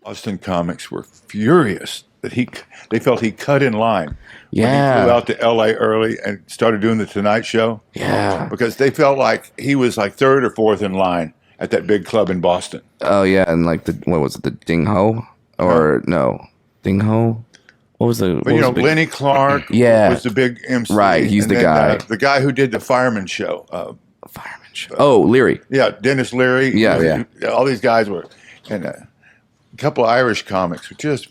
Boston comics were furious that they felt he cut in line. Yeah. When he flew out to L.A. early and started doing the Tonight Show. Yeah. Because they felt like he was like third or fourth in line at that big club in Boston. Oh yeah, and like what was it, the Ding Ho or no Ding Ho? What was the? But Lenny Clark was the big MC. Right, he's the guy. The guy who did the Fireman Show. Fireman Show. Oh, Leary. Yeah, Dennis Leary. Yeah. All these guys were, and a couple of Irish comics were just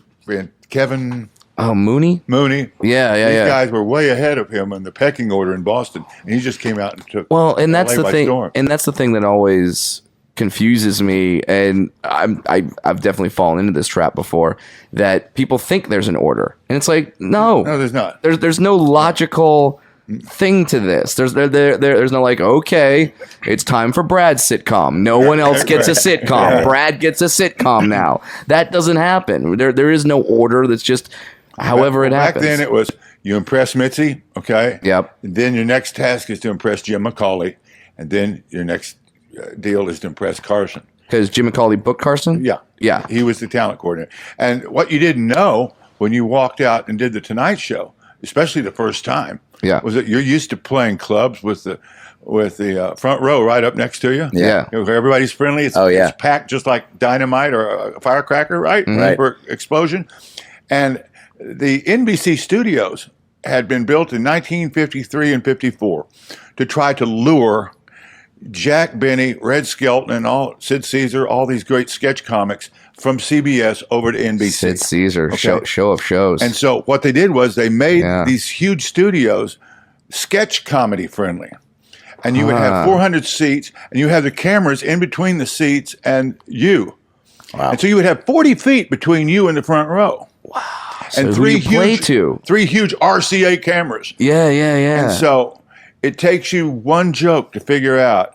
Kevin. Oh, Mooney. Yeah. These guys were way ahead of him in the pecking order in Boston, and he just came out and took. Well, and that's LA the by thing. storm. And that's the thing that always confuses me, and I've definitely fallen into this trap before, that people think there's an order, and it's like no, there's not. There's no logical thing to this. There's no like, okay, it's time for Brad's sitcom. No one else gets a sitcom. Brad gets a sitcom now. That doesn't happen. There is no order. That's just however it happens. Back then, it was you impress Mitzi, okay? Yep. And then your next task is to impress Jim McCauley, and then your next deal is to impress Carson. Because Jim McCauley booked Carson? Yeah. He was the talent coordinator. And what you didn't know when you walked out and did the Tonight Show, especially the first time, was that you're used to playing clubs with the front row right up next to you. Yeah. Everybody's friendly. It's packed just like dynamite or a firecracker, right? Mm-hmm. Right. For explosion. And the NBC studios had been built in 1953 and 54 to try to lure Jack Benny, Red Skelton, and Sid Caesar, all these great sketch comics from CBS over to NBC. Sid Caesar, show of shows. And so what they did was they made these huge studios sketch comedy friendly. And you would have 400 seats, and you have the cameras in between the seats and you. Wow. And so you would have 40 feet between you and the front row. Wow. And so three huge RCA cameras. Yeah. And so it takes you one joke to figure out.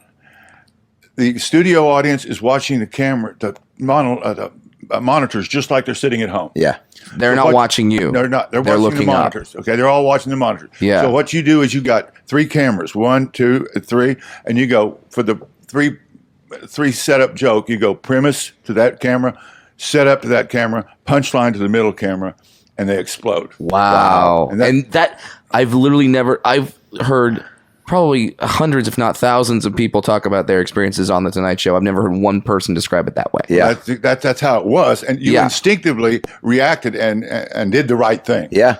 The studio audience is watching the camera, the monitors, just like they're sitting at home. Yeah. They're not watching you. They're not. They're watching the monitors. Okay. They're all watching the monitors. Yeah. So what you do is you got three cameras, 1, 2, 3, and you go for the three setup joke, you go premise to that camera, set up to that camera, punchline to the middle camera, and they explode. Wow. And that I've heard probably hundreds, if not thousands, of people talk about their experiences on the Tonight Show. I've never heard one person describe it that way. Yeah, that's how it was, and you instinctively reacted and did the right thing. Yeah.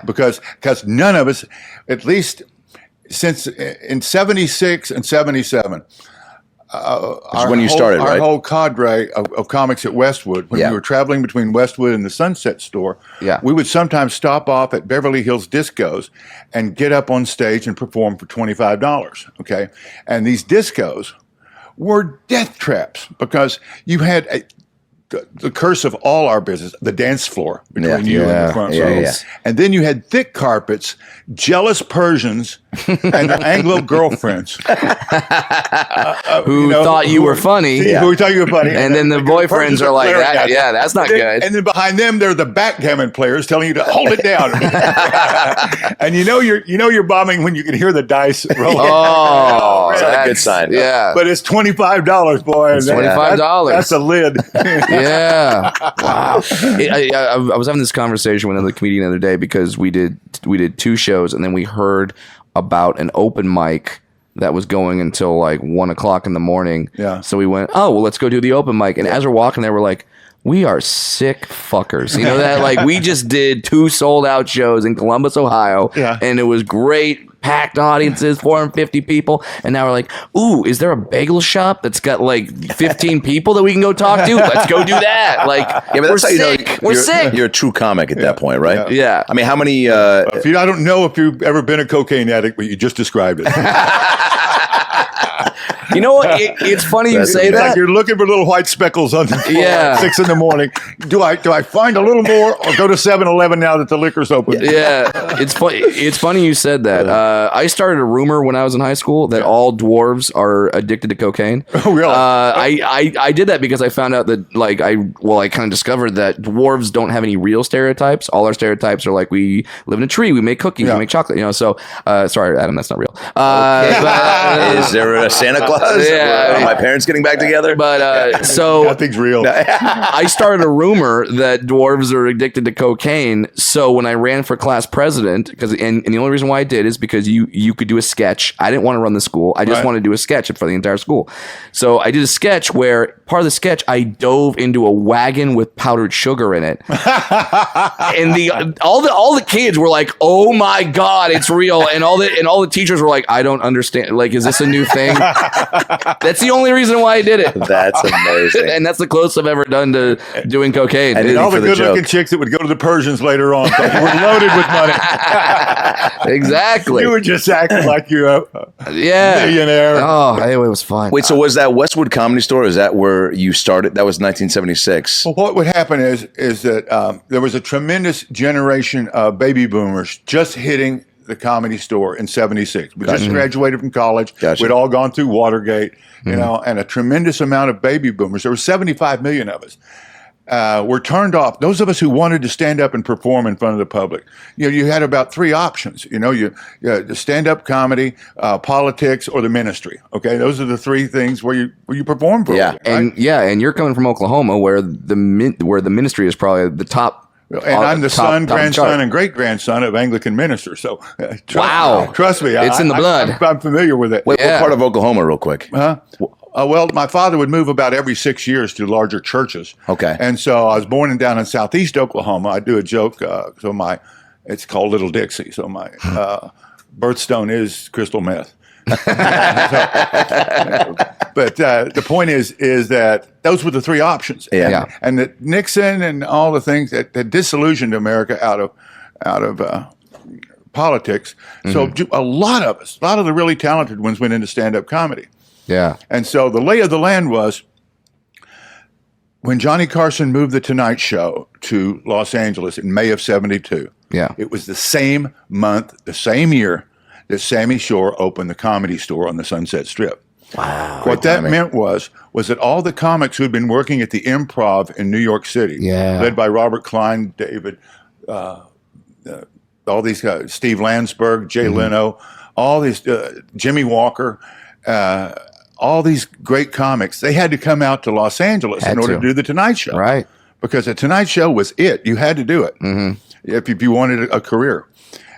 Because none of us, at least since in 76 and 77. When you started, right? Our whole cadre of comics at Westwood, when we were traveling between Westwood and the Sunset Store, we would sometimes stop off at Beverly Hills Discos and get up on stage and perform for $25, okay? And these discos were death traps because you had the curse of all our business, the dance floor between you and the front row. Yeah. And then you had thick carpets, jealous Persians, and their Anglo girlfriends. Who thought you were funny. Who thought you were funny. And then the boyfriends are like, that's not good. And then behind them, they're the backgammon players telling you to hold it down. And you're bombing when you can hear the dice rolling. Oh, that's not a good sign. Yeah. But it's $25, boy. It's $25. That's a lid. Yeah. Wow. I was having this conversation with another comedian the other day because we did 2 shows and then we heard about an open mic that was going until like 1 o'clock in the morning. Yeah. So we went, let's go do the open mic. And as we're walking there, we're like, we are sick fuckers. You know that? Like, we just did 2 sold out shows in Columbus, Ohio. Yeah. And it was great. Packed audiences, 450 people. And now we're like, ooh, is there a bagel shop that's got like 15 people that we can go talk to? Let's go do that. Like, but that's how you know we're sick. You're a true comic at that point, right? Yeah. I mean, how many... I don't know if you've ever been a cocaine addict, but you just described it. You know what? It's funny you say that. Like you're looking for little white speckles on the floor at 6 in the morning. Do I find a little more or go to 7-Eleven now that the liquor's open? Yeah. It's funny you said that. I started a rumor when I was in high school that all dwarves are addicted to cocaine. Oh, really? I did that because I found out that I kind of discovered that dwarves don't have any real stereotypes. All our stereotypes are like we live in a tree, we make cookies, we make chocolate, so sorry, Adam, that's not real. Is there a Santa Claus? was. Yeah. My parents getting back together. But so Nothing's real. I started a rumor that dwarves are addicted to cocaine. So when I ran for class president, and the only reason why I did is because you could do a sketch. I didn't want to run the school. I just wanted to do a sketch for the entire school. So I did a sketch where part of the sketch I dove into a wagon with powdered sugar in it, and all the kids were like, "Oh my God, it's real!" And all the teachers were like, "I don't understand. Like, is this a new thing?" That's the only reason why I did it. That's amazing. And that's the closest I've ever done to doing cocaine. And all the good-looking chicks that would go to the Persians later on thought you were loaded with money. Exactly. You were just acting like you're a millionaire. Oh, anyway, it was fun. Wait, so was that Westwood Comedy Store? Is that where you started? That was 1976. Well, what would happen is that there was a tremendous generation of baby boomers just hitting the Comedy Store in 76. We just graduated from college. We'd all gone through Watergate, you know, and a tremendous amount of baby boomers. There were 75 million of us. Were turned off. Those of us who wanted to stand up and perform in front of the public, you know, you had about three options. You know, you the stand-up comedy, politics, or the ministry. Okay, those are the three things where you perform for. Yeah, and you're coming from Oklahoma, where the ministry is probably the top. And I'm the son, grandson, and great-grandson of Anglican ministers. So, trust me, it's in the blood. I'm familiar with it. Wait, what part of Oklahoma, real quick? Well, my father would move about every 6 years to larger churches. Okay. And so I was born down in southeast Oklahoma. I do a joke. It's called Little Dixie. So my birthstone is crystal meth. But the point is that those were the three options. Yeah. And that Nixon and all the things that disillusioned America out of politics. So a lot of the really talented ones went into stand-up comedy. Yeah. And so the lay of the land was when Johnny Carson moved the Tonight Show to Los Angeles in May of 72. Yeah. It was the same month, the same year that Sammy Shore opened the Comedy Store on the Sunset Strip. Wow. What that meant was that all the comics who had been working at the Improv in New York City, led by Robert Klein, David, all these guys, Steve Landsberg, Jay Leno, all these, Jimmy Walker, all these great comics, they had to come out to Los Angeles in order to do the Tonight Show. Right. Because the Tonight Show was it. You had to do it if you wanted a career.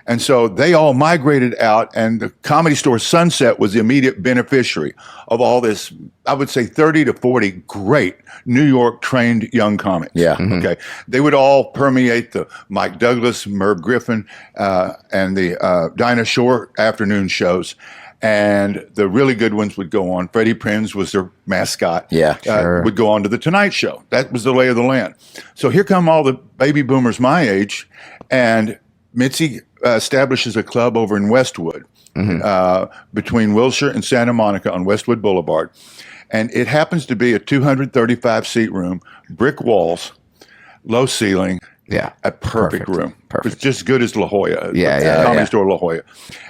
And so they all migrated out, and the Comedy Store Sunset was the immediate beneficiary of all this, I would say 30 to 40 great New York trained young comics. Yeah. Okay. They would all permeate the Mike Douglas, Merv Griffin, and the Dinah Shore afternoon shows. And the really good ones would go on. Freddie Prinze was their mascot. Yeah, sure. Would go on to the Tonight Show. That was the lay of the land. So here come all the baby boomers my age, and Mitzi establishes a club over in Westwood, between Wilshire and Santa Monica on Westwood Boulevard. And it happens to be a 235-seat room, brick walls, low ceiling, a perfect room. Perfect. It's just as good as La Jolla, Comedy Store La Jolla.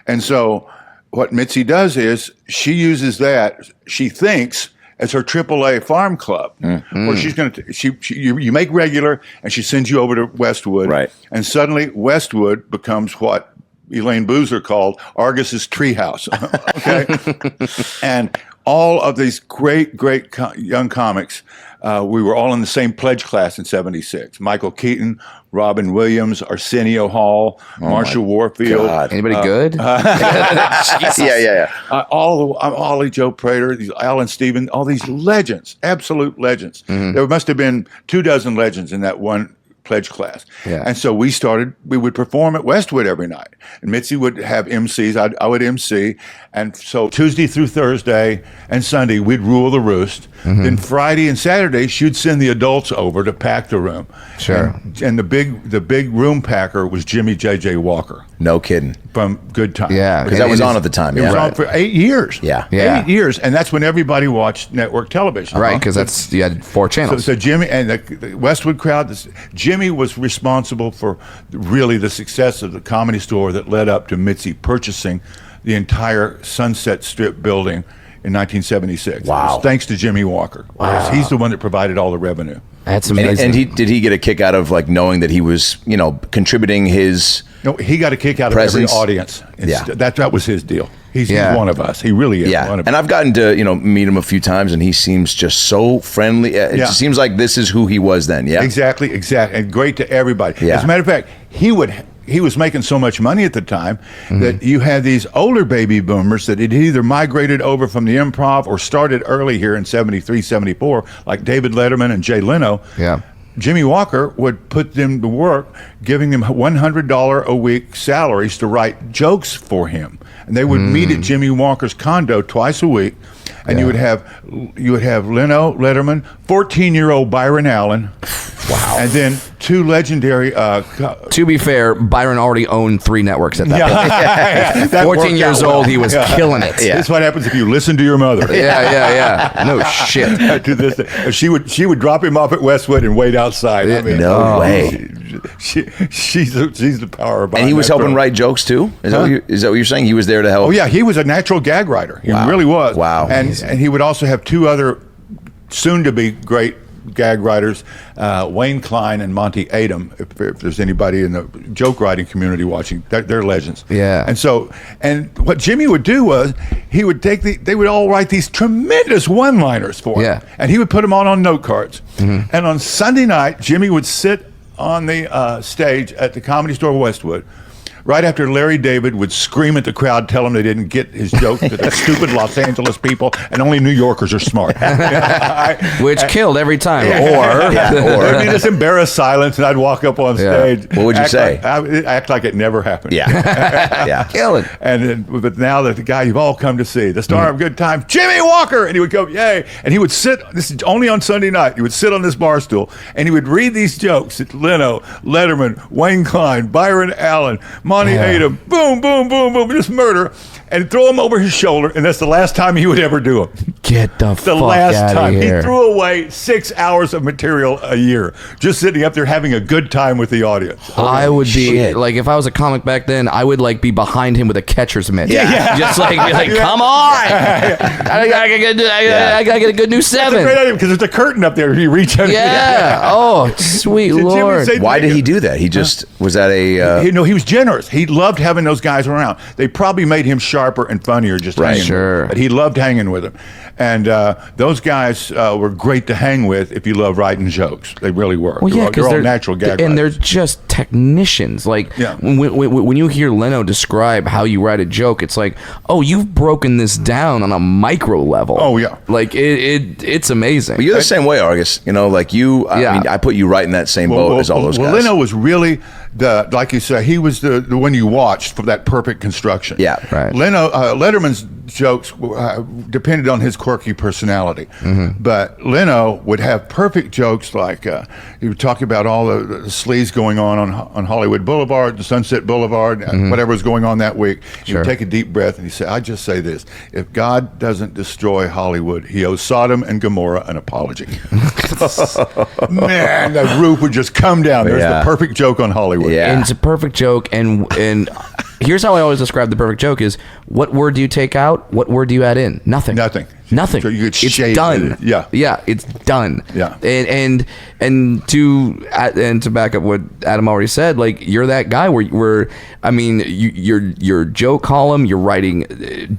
And so what Mitzi does is she uses that, she thinks, as her AAA farm club, where she's going to you make regular, and she sends you over to Westwood, right? And suddenly Westwood becomes what Elaine Boozer called Argus's treehouse. Okay, and all of these great young comics, we were all in the same pledge class in '76. Michael Keaton, Robin Williams, Arsenio Hall, Marsha Warfield. God. Anybody good? Ollie Joe Prater, Alan Stevens, all these legends, absolute legends. There must have been 24 legends in that one pledge class. And so we would perform at Westwood every night. And Mitzi would have MCs, I would MC. And so Tuesday through Thursday and Sunday, we'd rule the roost. Then Friday and Saturday, she'd send the adults over to pack the room. Sure. And the big room packer was Jimmy J.J. Walker. No kidding. From Good Times. Yeah. Because that was on at the time. It was on for 8 years. Yeah. 8 years. And that's when everybody watched network television. Right, because you had 4 channels. So Jimmy and the Westwood crowd, Jimmy was responsible for really the success of the Comedy Store that led up to Mitzi purchasing the entire Sunset Strip building in 1976. Wow. It was thanks to Jimmy Walker. Wow. He's the one that provided all the revenue. That's amazing. And did he get a kick out of like knowing that he was, contributing his? No, he got a kick out presence? of every audience. Yeah. That was his deal. He's one of us. He really is one of us. And I've gotten to, meet him a few times, and he seems just so friendly. It just seems like this is who he was then. Yeah. Exactly. And great to everybody. Yeah. As a matter of fact, he was making so much money at the time that you had these older baby boomers that had either migrated over from the improv or started early here in 73, 74, like David Letterman and Jay Leno. Yeah. Jimmy Walker would put them to work, giving them $100 a week salaries to write jokes for him. And they would meet at Jimmy Walker's condo twice a week. And you would have Leno, Letterman, 14-year-old Byron Allen. Wow. And then two legendary... to be fair, Byron already owned 3 networks at that point. 14 years old, he was killing it. Yeah. That's what happens if you listen to your mother. Yeah. No shit. To this, she would drop him off at Westwood and wait outside. I mean, no way. She's the power behind. And he was helping write jokes too. Is that what you're saying? He was there to help. Oh yeah, he was a natural gag writer. He really was. Wow. And he would also have 2 other soon-to-be great gag writers, Wayne Klein and Monty Adam. If there's anybody in the joke writing community watching, they're legends. Yeah. And what Jimmy would do was he would they would all write these tremendous one-liners for him. Yeah. And he would put them on note cards. And on Sunday night, Jimmy would sit on the stage at the Comedy Store Westwood. Right after Larry David would scream at the crowd, tell them they didn't get his joke, that they're stupid Los Angeles people, and only New Yorkers are smart. Which killed every time. Or there'd be this embarrassed silence, and I'd walk up on stage. What would you say? Act like it never happened. Yeah. Killing. But now that the guy you've all come to see, the star of Good Times, Jimmy Walker, and he would go, yay. And he would sit, this is only on Sunday night, he would sit on this bar stool, and he would read these jokes at Leno, Letterman, Wayne Klein, Byron Allen, Monty Adam, boom, boom, boom, boom, just murder, and throw him over his shoulder, and that's the last time he would ever do them. Get the fuck last out time of here. He threw away 6 hours of material a year, just sitting up there having a good time with the audience. I would be like, if I was a comic back then, I would like be behind him with a catcher's mitt. Yeah. Just like, be like, come on. I gotta get a good new 7. That's a great idea because there's a curtain up there if you reach under. Yeah. Oh, sweet Lord. Why did he do that? He just was that a he was generous. He loved having those guys around. They probably made him sharper and funnier just hanging with them. But he loved hanging with them. And those guys were great to hang with if you love writing jokes. They really were. Well, yeah, they're all natural gag and writers. they're just technicians. Like when you hear Leno describe how you write a joke, it's like, oh, you've broken this down on a micro level. Oh yeah, like it's amazing. But you're the same way, Argus. Like you. I mean, I put you right in that same boat as all those guys. Leno was really like you say, he was the one you watched for that perfect construction. Yeah, right. Letterman's jokes depended on his quirky personality, but Leno would have perfect jokes like he would talk about all the sleaze going on Hollywood Boulevard, the Sunset Boulevard, whatever was going on that week. He would take a deep breath and he'd say, "I just say this: if God doesn't destroy Hollywood, He owes Sodom and Gomorrah an apology." Man, the roof would just come down. There's the perfect joke on Hollywood. Yeah, and it's a perfect joke. And here's how I always describe the perfect joke: is what word do you take out? What word do you add in? Nothing. So you could it's done. It. Yeah, it's done. Yeah, and to back up what Adam already said, like you're that guy where I mean, your joke column, you're writing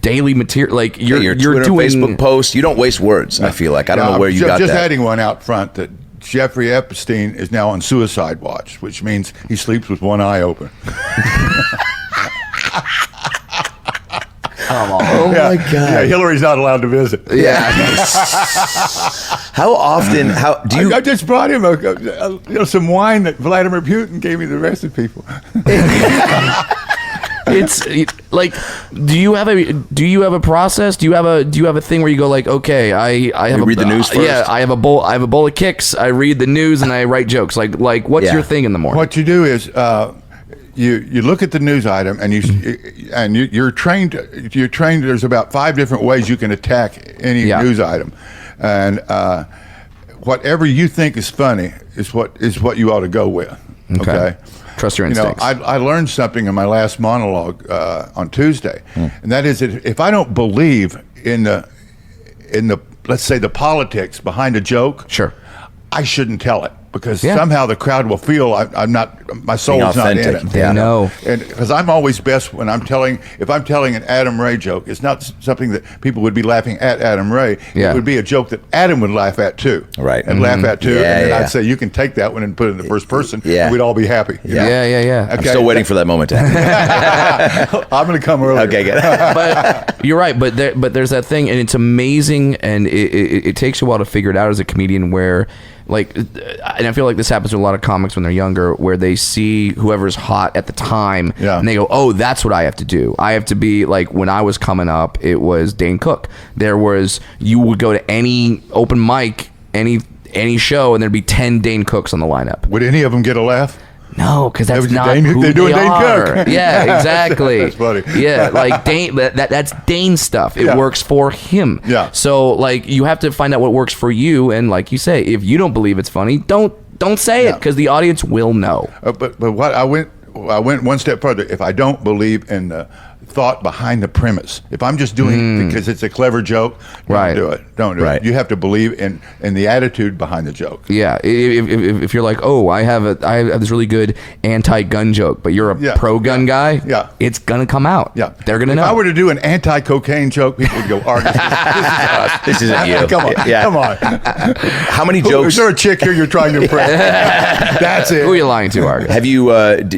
daily material, like you're Twitter, doing Facebook posts. You don't waste words. I feel like I don't know where you got just that. Adding one out front that Jeffrey Epstein is now on suicide watch, which means he sleeps with one eye open. Come on. Oh my God. Yeah, Hillary's not allowed to visit. Yeah. How often? How do you? I just brought him some wine that Vladimir Putin gave me the recipe for. It's like, do you have a process? Do you have a thing where you go like, okay, I have read the news first? Yeah, I have a bowl of kicks. I read the news and I write jokes. Like what's your thing in the morning? What you do is you look at the news item and you're trained. There's about 5 different ways you can attack any news item, and whatever you think is funny is what you ought to go with. Okay? Trust your instincts. I learned something in my last monologue on Tuesday, and that is that if I don't believe in let's say the politics behind a joke, Sure. I shouldn't tell it because somehow the crowd will feel I'm not, my soul's not in it. They know. And because I'm always best when if I'm telling an Adam Ray joke, it's not something that people would be laughing at Adam Ray. Yeah. It would be a joke that Adam would laugh at too. Right. And laugh at too. Yeah, and then I'd say, you can take that one and put it in the first person. Yeah. And we'd all be happy. you know? Yeah. I'm still waiting for that moment to happen. I'm going to come early. Okay, good. But you're right. But there's that thing, and it's amazing, and it takes you a while to figure it out as a comedian. Where, like, and I feel like this happens to a lot of comics when they're younger, where they see whoever's hot at the time, and they go, "Oh, that's what I have to do. I have to be like." When I was coming up, it was Dane Cook. You would go to any open mic, any show, and there'd be 10 Dane Cooks on the lineup. Would any of them get a laugh? No, because that's not Dane, who they're doing they Dane are. Cook. Yeah, exactly. That's funny. Yeah, like Dane. That's Dane stuff. It works for him. Yeah. So like you have to find out what works for you, and like you say, if you don't believe it's funny, don't say it because the audience will know. But what I went one step further. If I don't believe in the thought behind the premise, if I'm just doing it because it's a clever joke, don't do it. Don't do it. You have to believe in the attitude behind the joke. Yeah. If you're like, oh, I have this really good anti-gun joke, but you're a pro-gun guy, it's gonna come out. Yeah, they're gonna know. If I were to do an anti-cocaine joke, people would go, Argus, this is us. This isn't you. Come on, come on. How many jokes? Is there a chick here you're trying to impress? That's it. Who are you lying to, Argus? Have you?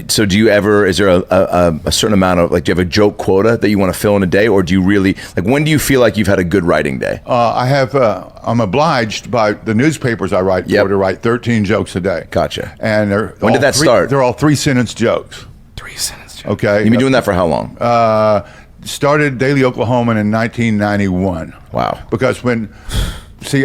So do you ever? Is there a certain amount of, like, do you have a joke quota that you want to fill in a day, or do you really, like, when do you feel like you've had a good writing day? I have. I'm obliged by the newspapers I write for to write 13 jokes a day. Gotcha. And when did that start? They're all 3-sentence jokes. 3-sentence jokes. Okay. You've been doing that for how long? Started Daily Oklahoman in 1991. Wow. Because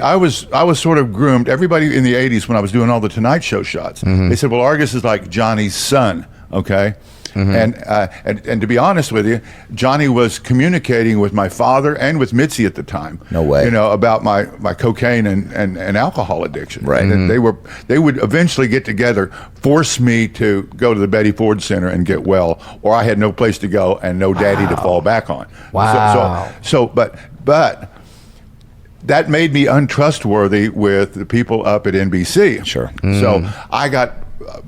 I was sort of groomed. Everybody in the 80s, when I was doing all the Tonight Show shots, they said, well, Argus is like Johnny's son, okay? And to be honest with you, Johnny was communicating with my father and with Mitzi at the time. No way. You know, about my cocaine and alcohol addiction. Right. And they would eventually get together, force me to go to the Betty Ford Center and get well, or I had no place to go and no daddy to fall back on. Wow. But that made me untrustworthy with the people up at NBC. Sure. So I got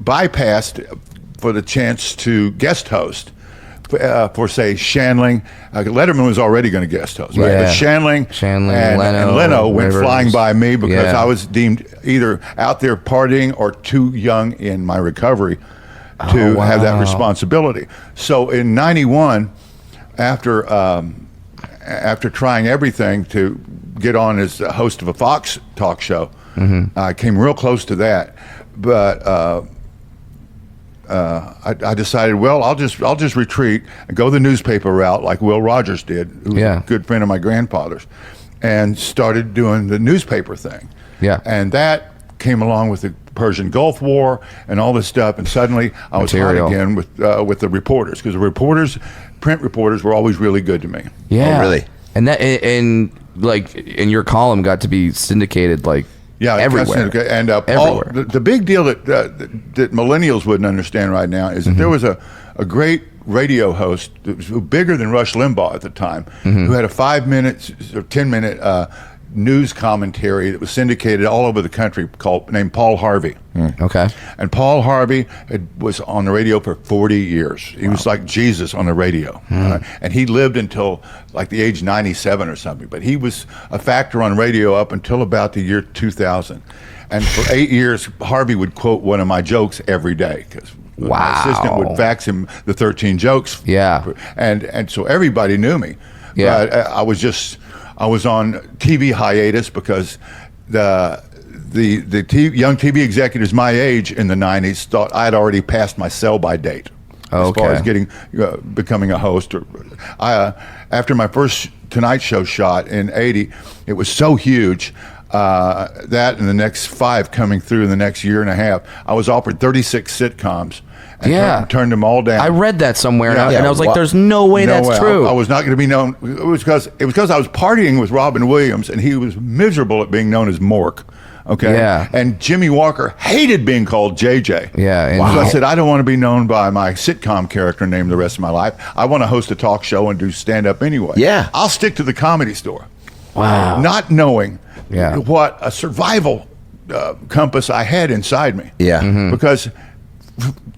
bypassed for the chance to guest host for say Shandling. Letterman was already going to guest host, right? But Shandling and Leno went flying by me because I was deemed either out there partying or too young in my recovery to have that responsibility. So in '91, after trying everything to get on as a host of a Fox talk show, I came real close to that, but I decided, well, I'll just retreat and go the newspaper route like Will Rogers did, who was a good friend of my grandfather's, and started doing the newspaper thing. Yeah, and that came along with the Persian Gulf War and all this stuff, and suddenly I was hot again with the reporters, because the print reporters were always really good to me. Yeah, oh, really. And your column got to be syndicated like. Yeah, everywhere. And everywhere. The big deal that millennials wouldn't understand right now is that there was a great radio host that was bigger than Rush Limbaugh at the time, who had a 5-minute or 10-minute news commentary that was syndicated all over the country named Paul Harvey. Okay. And Paul Harvey was on the radio for 40 years. He was like Jesus on the radio. And he lived until like the age 97 or something. But he was a factor on radio up until about the year 2000. And for 8 years, Harvey would quote one of my jokes every day, because my assistant would fax him the 13 jokes. Yeah. And so everybody knew me. Yeah. But I was on TV hiatus because the young TV executives my age in the 90s thought I had already passed my sell-by date as far as becoming a host. After my first Tonight Show shot in '80, it was so huge that and the next 5 coming through in the next year and a half, I was offered 36 sitcoms. And turned them all down. I read that somewhere, and I was like, "There's no way that's true." I was not going to be known. It was because I was partying with Robin Williams, and he was miserable at being known as Mork. Okay. Yeah. And Jimmy Walker hated being called JJ. Yeah. So I said, I don't want to be known by my sitcom character name the rest of my life. I want to host a talk show and do stand up anyway. Yeah. I'll stick to the Comedy Store. Wow. Not knowing what a survival compass I had inside me. Yeah. Because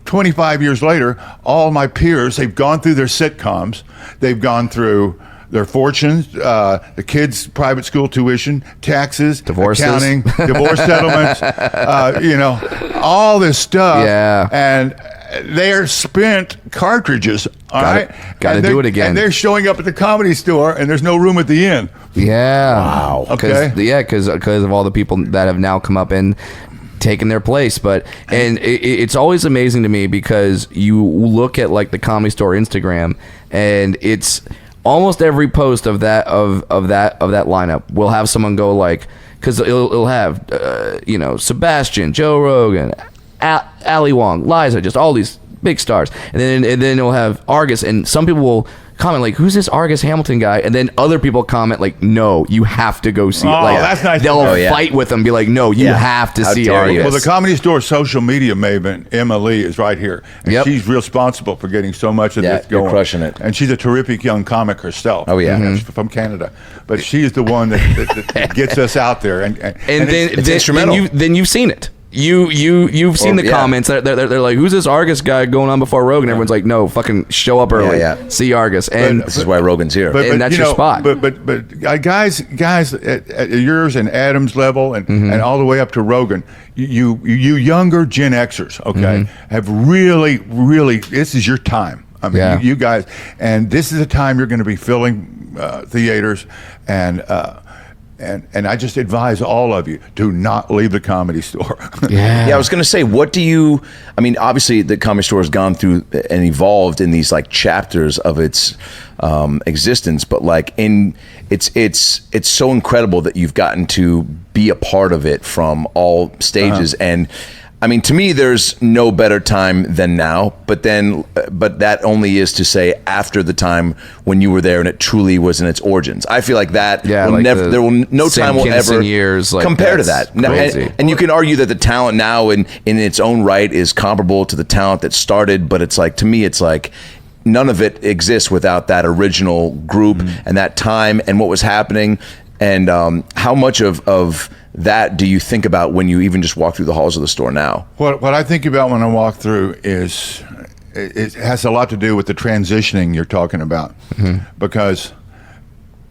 25 years later, all my peers, they've gone through their sitcoms, they've gone through their fortunes, the kids' private school tuition, taxes, divorces, accounting, divorce settlements, all this stuff. Yeah. And they're spent cartridges. Got to do it again. And they're showing up at the Comedy Store, and there's no room at the inn. Yeah. Wow. Okay. Because of all the people that have now come up and taken their place. And it's always amazing to me because you look at like the Comedy Store Instagram, and it's almost every post of that lineup will have someone go like, because it'll have Sebastian, Joe Rogan, Ali Wong, Liza, just all these big stars, and then it'll have Argus, and some people will comment like, who's this Argus Hamilton guy? And then other people comment like, no, you have to go see it. Like, that's nice. They'll fight with them, be like, no, you have to see Argus. Well, the Comedy Store social media maven, Emma Lee, is right here. And she's responsible for getting so much of this going. You're crushing it. And she's a terrific young comic herself. Oh, yeah. She's from Canada. But she's the one that gets us out there. And it's instrumental. Then you've seen it. You've seen the comments. They're like, who's this Argus guy going on before Rogan? Everyone's like, no, fucking show up early, see Argus, and this is why Rogan's here. And that's your spot. But guys at yours and Adam's level and all the way up to Rogan, you younger Gen Xers, have really this is your time. I mean, you guys, and this is the time you're going to be filling theaters and I just advise all of you, do not leave the Comedy Store. I was going to say, obviously the Comedy Store has gone through and evolved in these like chapters of its existence, but like it's so incredible that you've gotten to be a part of it from all stages. And I mean, to me, there's no better time than now, but that only is to say after the time when you were there and it truly was in its origins. I feel like that no time will ever years, like, compare to that. And you can argue that the talent now in its own right is comparable to the talent that started, but it's like, to me, it's like none of it exists without that original group and that time and what was happening. And how much of that do you think about when you even just walk through the halls of the store now? What I think about when I walk through is it has a lot to do with the transitioning you're talking about, because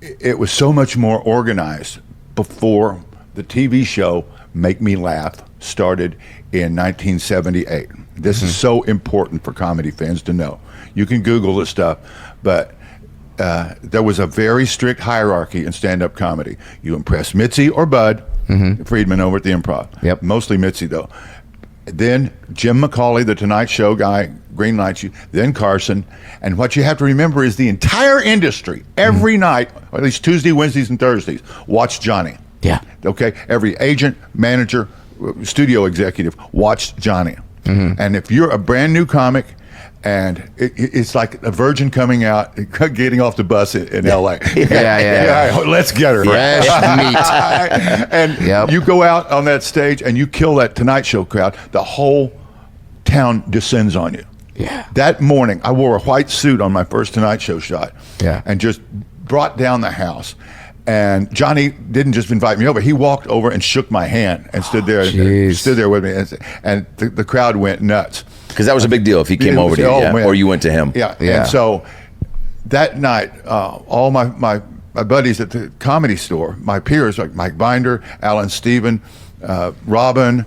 it was so much more organized before the TV show Make Me Laugh started in 1978. This is so important for comedy fans to know. You can Google this stuff, but there was a very strict hierarchy in stand-up comedy. You impress Mitzi or Bud Friedman over at the Improv. Mostly Mitzi, though. Then Jim McCauley, the Tonight Show guy, greenlights you. Then Carson. And what you have to remember is the entire industry, every night, or at least Tuesday, Wednesdays, and Thursdays, watched Johnny. Okay? Every agent, manager, studio executive watched Johnny. And if you're a brand new comic, and it's like a virgin coming out, getting off the bus in L.A. Let's get her. Fresh meat. And you go out on that stage and you kill that Tonight Show crowd, the whole town descends on you. That morning, I wore a white suit on my first Tonight Show shot and just brought down the house. And Johnny didn't just invite me over. He walked over and shook my hand and stood there with me. And the crowd went nuts. Because that was a big deal if he came over to you, or you went to him. And so that night, all my buddies at the Comedy Store, my peers like Mike Binder, Alan Steven, Robin,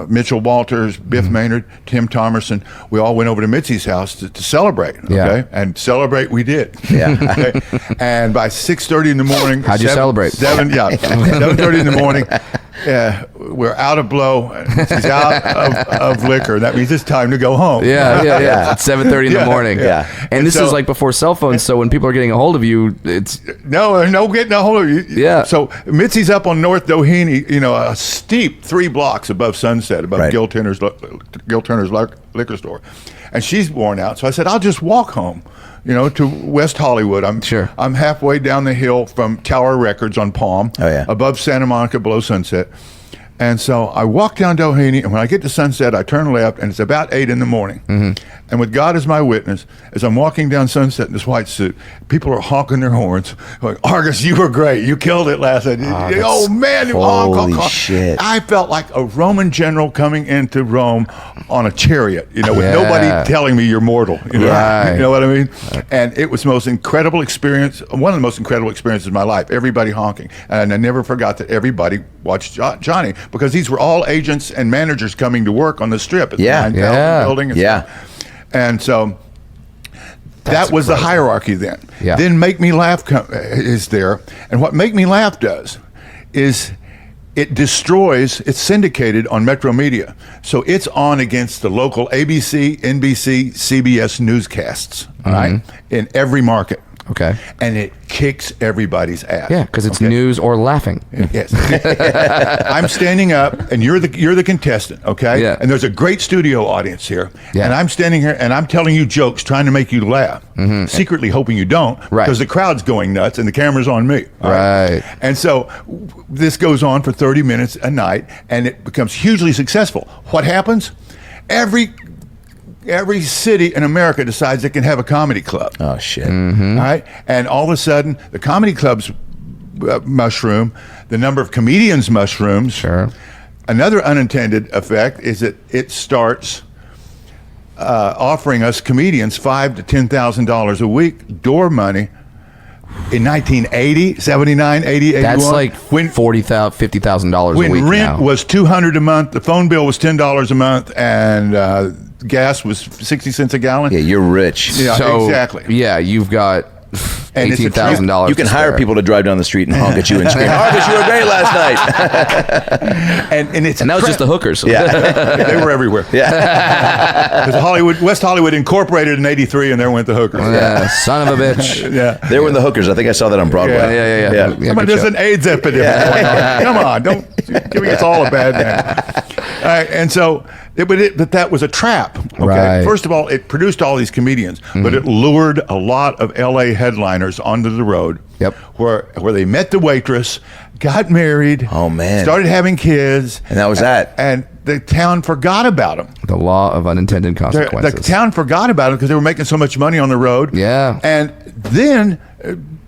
Mitchell Walters, Biff Maynard, Tim Thomerson, we all went over to Mitzi's house to celebrate, and celebrate we did. Okay? And by 6:30 in the morning, how'd you celebrate? 7:30 in the morning, we're out of blow. She's out of liquor. That means it's time to go home. It's 7:30 in the morning. And this is like before cell phones. So when people are getting a hold of you, it's no getting a hold of you. So Mitzi's up on North Doheny, a steep 3 blocks above Sunset, above Gil Turner's liquor store, and she's worn out. So I said, I'll just walk home. To West Hollywood. I'm halfway down the hill from Tower Records on Palm, above Santa Monica, below Sunset. And so I walk down Doheny, and when I get to Sunset, I turn left, and it's about 8 in the morning. And with God as my witness, as I'm walking down Sunset in this white suit, people are honking their horns, going, Argus, you were great. You killed it last night. Oh, man. Holy shit. I felt like a Roman general coming into Rome on a chariot, with nobody telling me you're mortal. You know what I mean? And it was the most incredible experience, one of the most incredible experiences of my life, everybody honking. And I never forgot that everybody watched Johnny, because these were all agents and managers coming to work on the Strip at the 9,000 building. And stuff. And so that was the hierarchy then. Yeah. Then Make Me Laugh is there. And what Make Me Laugh does is it destroys, it's syndicated on Metro Media. So it's on against the local ABC, NBC, CBS newscasts, right? In every market. Okay. And it kicks everybody's ass. Yeah, because it's news or laughing. Yes. I'm standing up, and you're the contestant, okay? Yeah. And there's a great studio audience here. Yeah. And I'm standing here, and I'm telling you jokes, trying to make you laugh, secretly hoping you don't, because the crowd's going nuts, and the camera's on me. Right. And so this goes on for 30 minutes a night, and it becomes hugely successful. What happens? Every city in America decides it can have a comedy club. Oh, shit. All right? And all of a sudden, the comedy clubs mushroom, the number of comedians mushrooms. Sure. Another unintended effect is that it starts offering us comedians $5,000 to $10,000 a week door money. In 1980, 79, 80, 81. That's like $40,000, $50,000 a week when rent now. was $200 a month, the phone bill was $10 a month, and gas was 60 cents a gallon. Yeah, you're rich. Yeah, So, exactly. Yeah, you've got $18,000. You can hire people to drive down the street and honk at you and scream, Argus, you were great last night. and that was just the hookers. Yeah. They were everywhere. Yeah. Because West Hollywood incorporated in '83, and there went the hookers. Yeah, son of a bitch. Yeah. They were the hookers. I think I saw that on Broadway. Yeah. Come on, good there's show. an AIDS epidemic going on. Come on, don't giving us all a bad name. All right, and so, but that was a trap. Okay, Right. First of all, it produced all these comedians, but it lured a lot of LA headliners onto the road. Yep. Where they met the waitress, got married. Oh, man. Started having kids, And that was that. And the town forgot about them. The law of unintended consequences. The town forgot about it because they were making so much money on the road. Yeah. And then,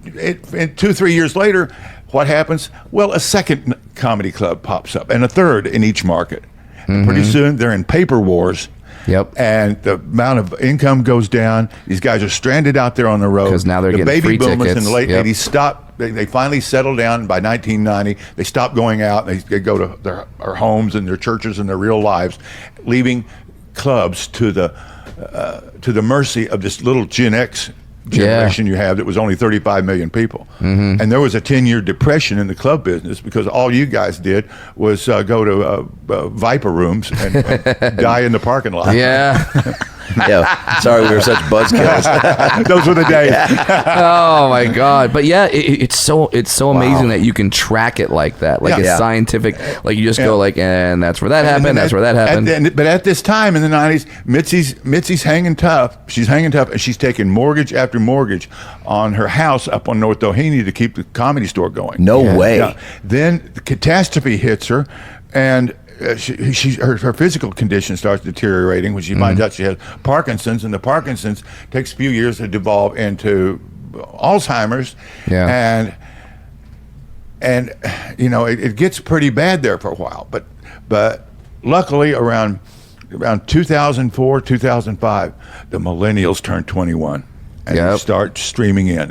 2-3 years later, what happens? Well, a second comedy club pops up, and a third in each market. And pretty soon, they're in paper wars. Yep. And the amount of income goes down. These guys are stranded out there on the road. 'Cause now they're getting baby free boomers tickets. in the late Yep. 80s stopped. They finally settled down by 1990. They stopped going out. They go to their homes and their churches and their real lives, leaving clubs to the mercy of this little Gen X generation you have that was only 35 million people. And there was a 10-year depression in the club business because all you guys did was go to Viper rooms and die in the parking lot. Yeah. Yeah. Sorry, we were such buzzkills. Those were the days. Oh my God. But yeah, it's so amazing that you can track it like that. Like it's scientific. Like you just go like, and that's where that happened. That's where that happened. But at this time in the 90s, Mitzi's hanging tough. She's hanging tough, and she's taking mortgage after mortgage on her house up on North Doheny to keep the Comedy Store going. No way. Yeah. Then the catastrophe hits her, and her physical condition starts deteriorating when she finds out she has Parkinson's, and the Parkinson's takes a few years to devolve into Alzheimer's. Yeah. And it gets pretty bad there for a while, but luckily around 2004, 2005, the millennials turn 21. And they start streaming in.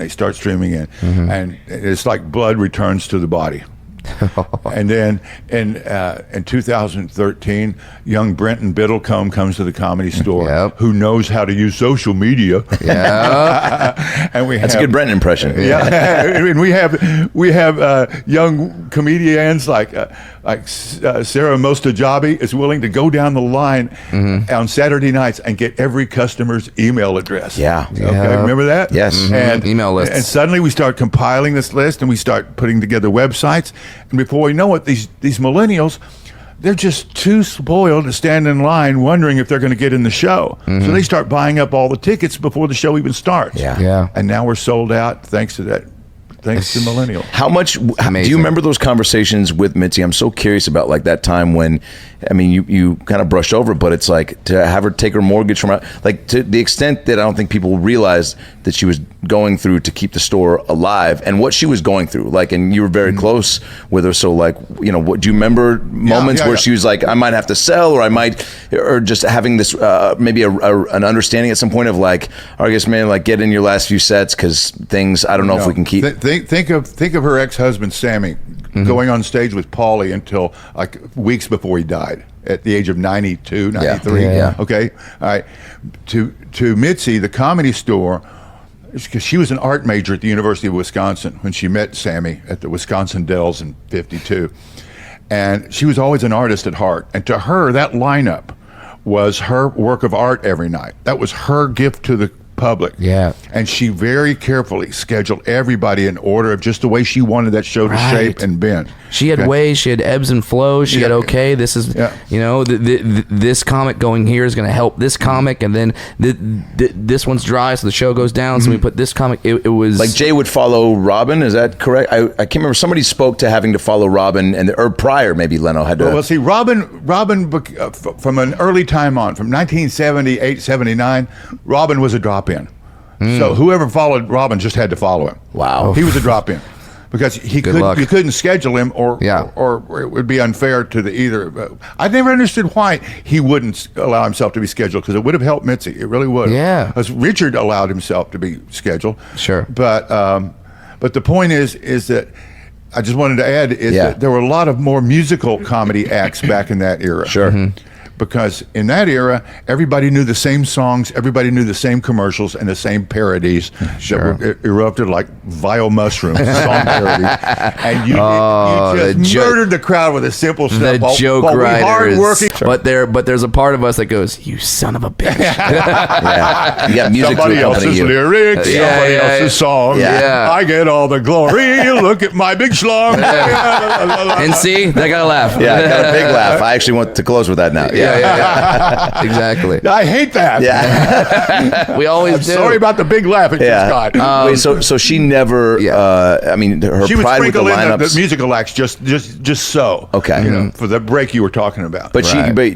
And it's like blood returns to the body. And then in 2013, young Brenton Biddlecombe comes to the Comedy Store, who knows how to use social media. And That's a good Brenton impression. And we have young comedians like Sarah Mostajabi is willing to go down the line on Saturday nights and get every customer's email address. Okay, remember that? Yes. And email lists. And suddenly we start compiling this list, and we start putting together websites. And before we know it, these millennials, they're just too spoiled to stand in line wondering if they're going to get in the show. So they start buying up all the tickets before the show even starts. Yeah. And now we're sold out thanks to that thanks to millennials. How much do Amazing. you remember those conversations with Mitzi? I'm so curious about like that time when, I mean, you kind of brushed over, but it's like to have her take her mortgage from her, like to the extent that I don't think people realized that she was going through to keep the store alive and what she was going through. Like, and you were very close with her. So like, you know, what do you remember moments where she was like, I might have to sell, or just having this, maybe an understanding at some point of like, I guess, man, like get in your last few sets because things, I don't know if we can keep. Think of her ex-husband Sammy going on stage with Paulie until like weeks before he died at the age of 92, 93. Okay, all right. To Mitzi, the Comedy Store, because she was an art major at the University of Wisconsin when she met Sammy at the Wisconsin Dells in '52, and she was always an artist at heart. And to her, that lineup was her work of art every night. That was her gift to the public. Yeah. And she very carefully scheduled everybody in order of just the way she wanted that show to shape and bend. She had ways, she had ebbs and flows. She had, this is, you know, this comic going here is going to help this comic, and then this one's dry, so the show goes down, so we put this comic. It was... Like Jay would follow Robin, is that correct? I can't remember. Somebody spoke to having to follow Robin, or Pryor, maybe Leno had to... Well, see, Robin from an early time on, from 1978, 79, Robin was a drop-in. So whoever followed Robin just had to follow him. Wow. He was a drop-in. Because you couldn't schedule him, or it would be unfair to the either. I never understood why he wouldn't allow himself to be scheduled, because it would have helped Mitzi. It really would. Yeah. Because Richard allowed himself to be scheduled. Sure. But the point is that I just wanted to add is that there were a lot of more musical comedy acts back in that era. Sure. Because in that era, everybody knew the same songs, everybody knew the same commercials and the same parodies that were erupted like vile mushrooms, song parodies. And you just murdered the crowd with a simple stuff. The joke writers. Hardworking. But there's a part of us that goes, you son of a bitch. You got music somebody else's lyrics, somebody else's song. Yeah. I get all the glory. Look at my big schlong. And see, they got a laugh. Yeah, I got a big laugh. I actually want to close with that now. Yeah. Exactly. I hate that. Yeah. We always do. Sorry about the big laugh it just got. Wait, so she never. I mean, her she would pride with the sprinkle in lineups. the musical acts just so. Okay. You know, for the break you were talking about. But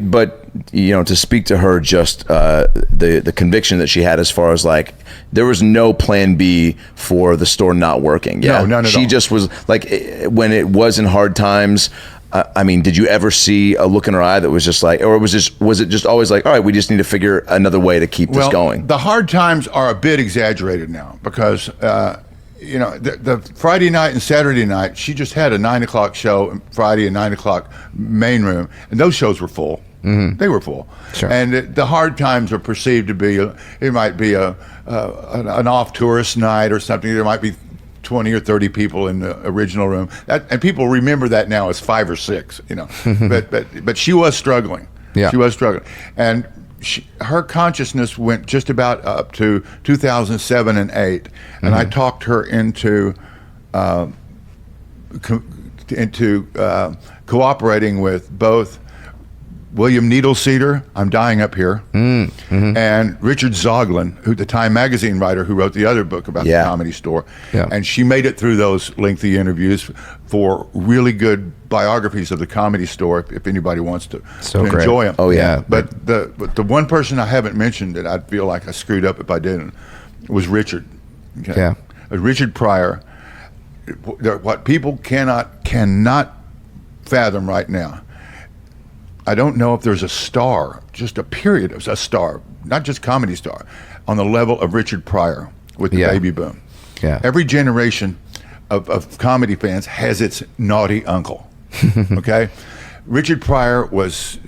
but you know, to speak to her, just the conviction that she had as far as like there was no plan B for the store not working. Yeah, no, none at all. She just was like when it was in hard times. I mean, did you ever see a look in her eye that was just like, or was it just always like, all right, we just need to figure another way to keep this going? The hard times are a bit exaggerated now because, you know, the Friday night and Saturday night, she just had a 9 o'clock show Friday and 9 o'clock main room, and those shows were full. They were full. Sure. And the hard times are perceived to be, it might be an off tourist night or something. There might be 20 or 30 people in the original room, and people remember that now as 5 or 6, you know. but she was struggling. Yeah. She was struggling, and her consciousness went just about up to 2007 and 8, and I talked her into cooperating with both William Needleceder, I'm Dying Up Here, and Richard Zoglin, who the Time magazine writer who wrote the other book about the Comedy Store. Yeah. And she made it through those lengthy interviews for really good biographies of the Comedy Store, if anybody wants to enjoy them. Oh, yeah. But the one person I haven't mentioned that I feel like I screwed up if I didn't was Richard. Okay? Yeah. Richard Pryor. What people cannot fathom right now, I don't know if there's a star, just a period of a star, not just comedy star, on the level of Richard Pryor with the baby boom. Yeah. Every generation of comedy fans has its naughty uncle. Okay? Richard Pryor was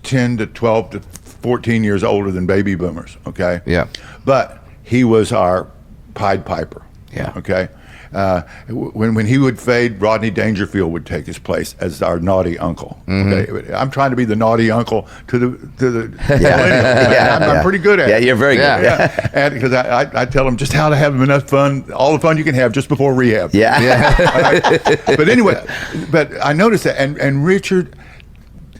10 to 12 to 14 years older than baby boomers. Okay? Yeah. But he was our Pied Piper. Yeah. Okay? When he would fade, Rodney Dangerfield would take his place as our naughty uncle. Okay? I'm trying to be the naughty uncle to the I'm pretty good at it. Yeah, you're very good. Yeah. And because I tell them just how to have enough fun, all the fun you can have just before rehab. Yeah. Right? But anyway, but I noticed that, and Richard,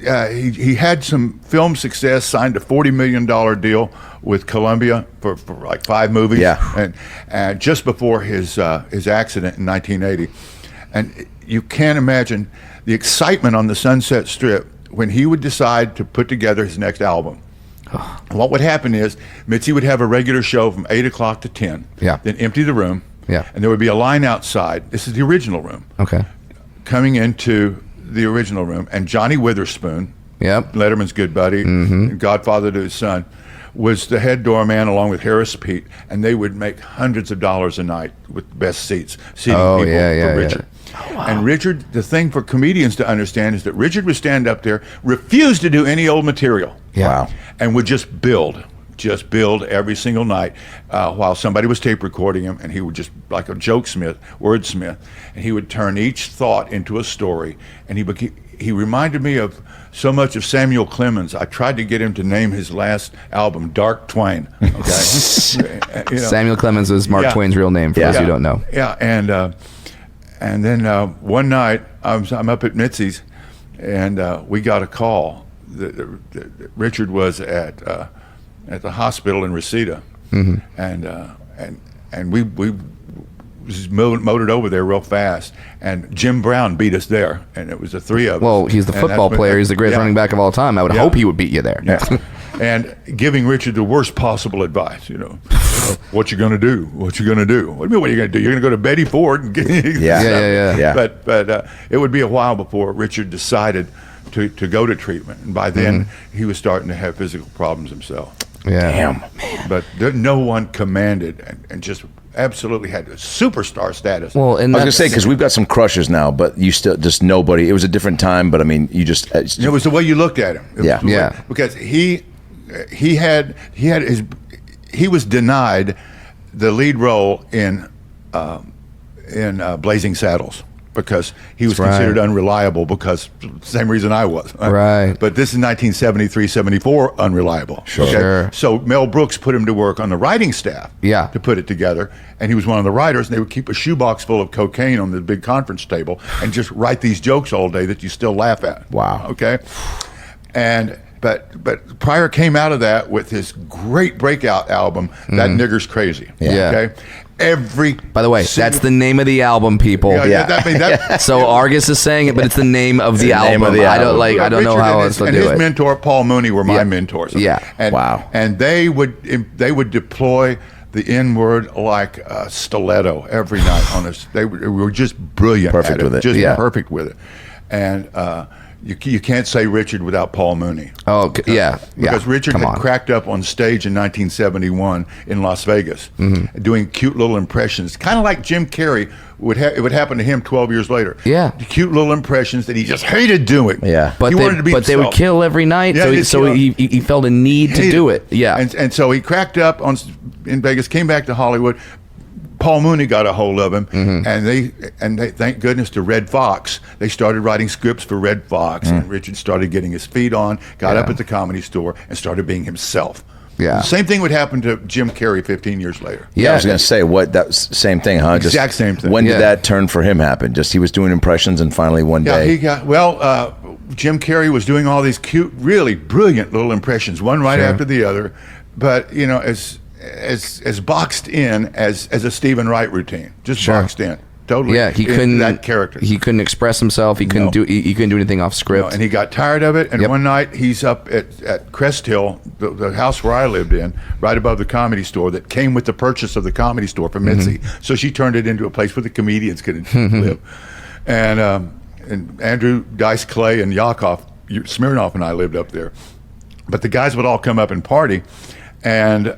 he had some film success, signed a $40 million deal with Columbia for like 5 movies. Yeah. And just before his accident in 1980. And you can't imagine the excitement on the Sunset Strip when he would decide to put together his next album. What would happen is Mitzi would have a regular show from 8 o'clock to 10. Yeah. Then empty the room. Yeah. And there would be a line outside. This is the original room. Okay. Coming into the original room, and Johnny Witherspoon, Yep. Letterman's good buddy, and godfather to his son, was the head doorman along with Harris Pete, and they would make hundreds of dollars a night with the best seats, seating people for Richard. And Richard, the thing for comedians to understand is that Richard would stand up there, refuse to do any old material, and would just build every single night while somebody was tape recording him, and he would just, like a jokesmith, wordsmith, and he would turn each thought into a story. And he reminded me of so much of Samuel Clemens. I tried to get him to name his last album Dark Twain. Okay, Samuel Clemens was Mark Twain's real name, for those who don't know. Yeah, and then one night I'm up at Mitzi's, and we got a call that Richard was at the hospital in Reseda, and we just motored over there real fast, and Jim Brown beat us there, and it was the 3 of us. Well, he's the football player. He's the greatest running back of all time. I would hope he would beat you there. And giving Richard the worst possible advice, what you gonna do? What you gonna do? What do you mean? What are you gonna do? You're gonna go to Betty Ford and get Yeah. But it would be a while before Richard decided to go to treatment, and by then he was starting to have physical problems himself. Damn. But no one commanded and just absolutely had a superstar status. Well, and I was gonna say, because we've got some crushes now, but you still just nobody. It was a different time, but I mean, you just it was the way you looked at him. Because he was denied the lead role in Blazing Saddles because he was considered unreliable, because same reason I was. Right. But this is 1973, 74 unreliable. Sure. So Mel Brooks put him to work on the writing staff to put it together, and he was one of the writers, and they would keep a shoebox full of cocaine on the big conference table and just write these jokes all day that you still laugh at. Wow. Okay. But Pryor came out of that with his great breakout album, That Nigger's Crazy. Okay. By the way, that's the name of the album, people. So Argus is saying it, but it's the name of the album. I don't know how else to do it. And his mentor, Paul Mooney, were my mentors. And they would deploy the N-word like a stiletto every night on us. They were just brilliant. Perfect with it. Just perfect with it. And you can't say Richard without Paul Mooney. Oh, Because Richard had cracked up on stage in 1971 in Las Vegas, doing cute little impressions, kind of like Jim Carrey it would happen to him 12 years later. Yeah. Cute little impressions that he just hated doing. Yeah. But they would kill every night, so he felt a need to do it. Yeah. And so he cracked up in Vegas, came back to Hollywood. Paul Mooney got a hold of him, and they thank goodness to Red Fox. They started writing scripts for Red Fox, and Richard started getting his feet on, got up at the Comedy Store, and started being himself. Yeah. The same thing would happen to Jim Carrey 15 years later. I was going to say, same thing, huh? Exact same thing. When did that turn for him happen? Just he was doing impressions, and finally one day. Jim Carrey was doing all these cute, really brilliant little impressions, one right after the other, but as boxed in as a Stephen Wright routine, just boxed in. Totally. Yeah, he couldn't. That character. He couldn't express himself. He couldn't do. He couldn't do anything off script. And he got tired of it. And one night he's up at Crest Hill, the house where I lived in, right above the Comedy Store, that came with the purchase of the Comedy Store for Mitzi. So she turned it into a place where the comedians could live. And Andrew Dice Clay and Yakov Smirnoff and I lived up there. But the guys would all come up and party, and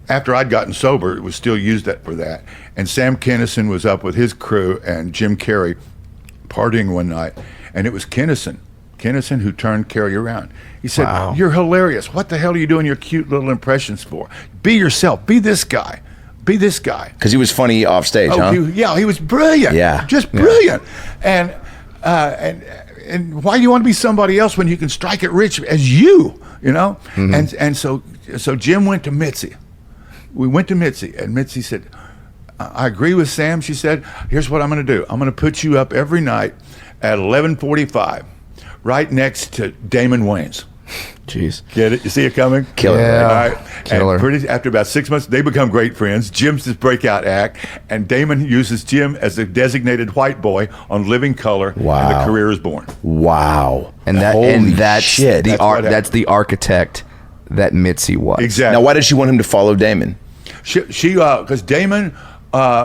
after I'd gotten sober, it was still used for that. And Sam Kinison was up with his crew and Jim Carrey partying one night, and it was Kinison who turned Carrey around. He said, "You're hilarious. What the hell are you doing your cute little impressions for? Be yourself. Be this guy. Be this guy." Because he was funny off stage, huh? He was brilliant. Yeah. Just brilliant. And why do you want to be somebody else when you can strike it rich as you know? And so Jim went to Mitzi. We went to Mitzi, and Mitzi said, "I agree with Sam." She said, "Here's what I'm going to do. I'm going to put you up every night at 11:45. right next to Damon Wayans. Jeez. Get it? You see it coming? Killer. Yeah. All right. Killer. And after about 6 months, they become great friends. Jim's his breakout act, and Damon uses Jim as a designated white boy on Living Color, and the career is born. Wow. And that's shit. That's the architect that Mitzi was. Exactly. Now, why did she want him to follow Damon? She because Damon,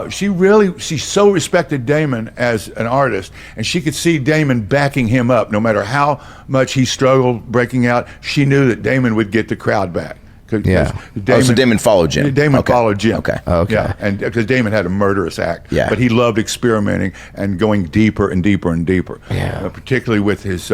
she so respected Damon as an artist, and she could see Damon backing him up no matter how much he struggled breaking out. She knew that Damon would get the crowd back. Yeah. So Damon followed Jim. Damon followed Jim. Okay. Yeah, and because Damon had a murderous act. Yeah. But he loved experimenting and going deeper and deeper and deeper. Yeah. Particularly with his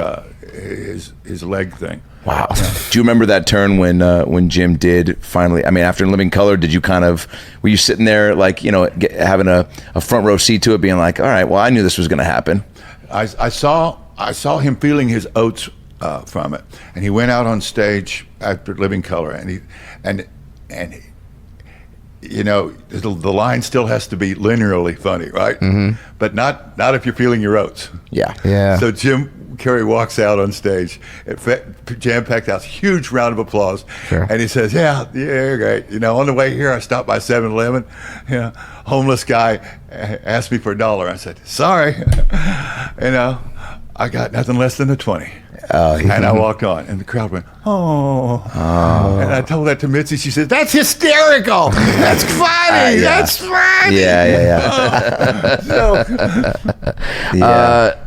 leg thing. Wow. Do you remember that turn when Jim did finally? I mean, after Living Color, did you were you sitting there like having a front row seat to it, being like, all right, well, I knew this was going to happen. I saw him feeling his oats from it, and he went out on stage after Living Color, and he the line still has to be linearly funny, right? Mm-hmm. But not if you're feeling your oats. Yeah. Yeah. So Jim Carrey walks out on stage, jam-packed house, huge round of applause, Sure. and he says, "Yeah, great. On the way here, I stopped by 7-Eleven. Homeless guy asked me for $1. I said, sorry, I got nothing less than a 20." And I walked on, and the crowd went, "Oh!" And I told that to Mitzi. She said, "That's hysterical. That's funny. Yeah. That's funny." Yeah. So,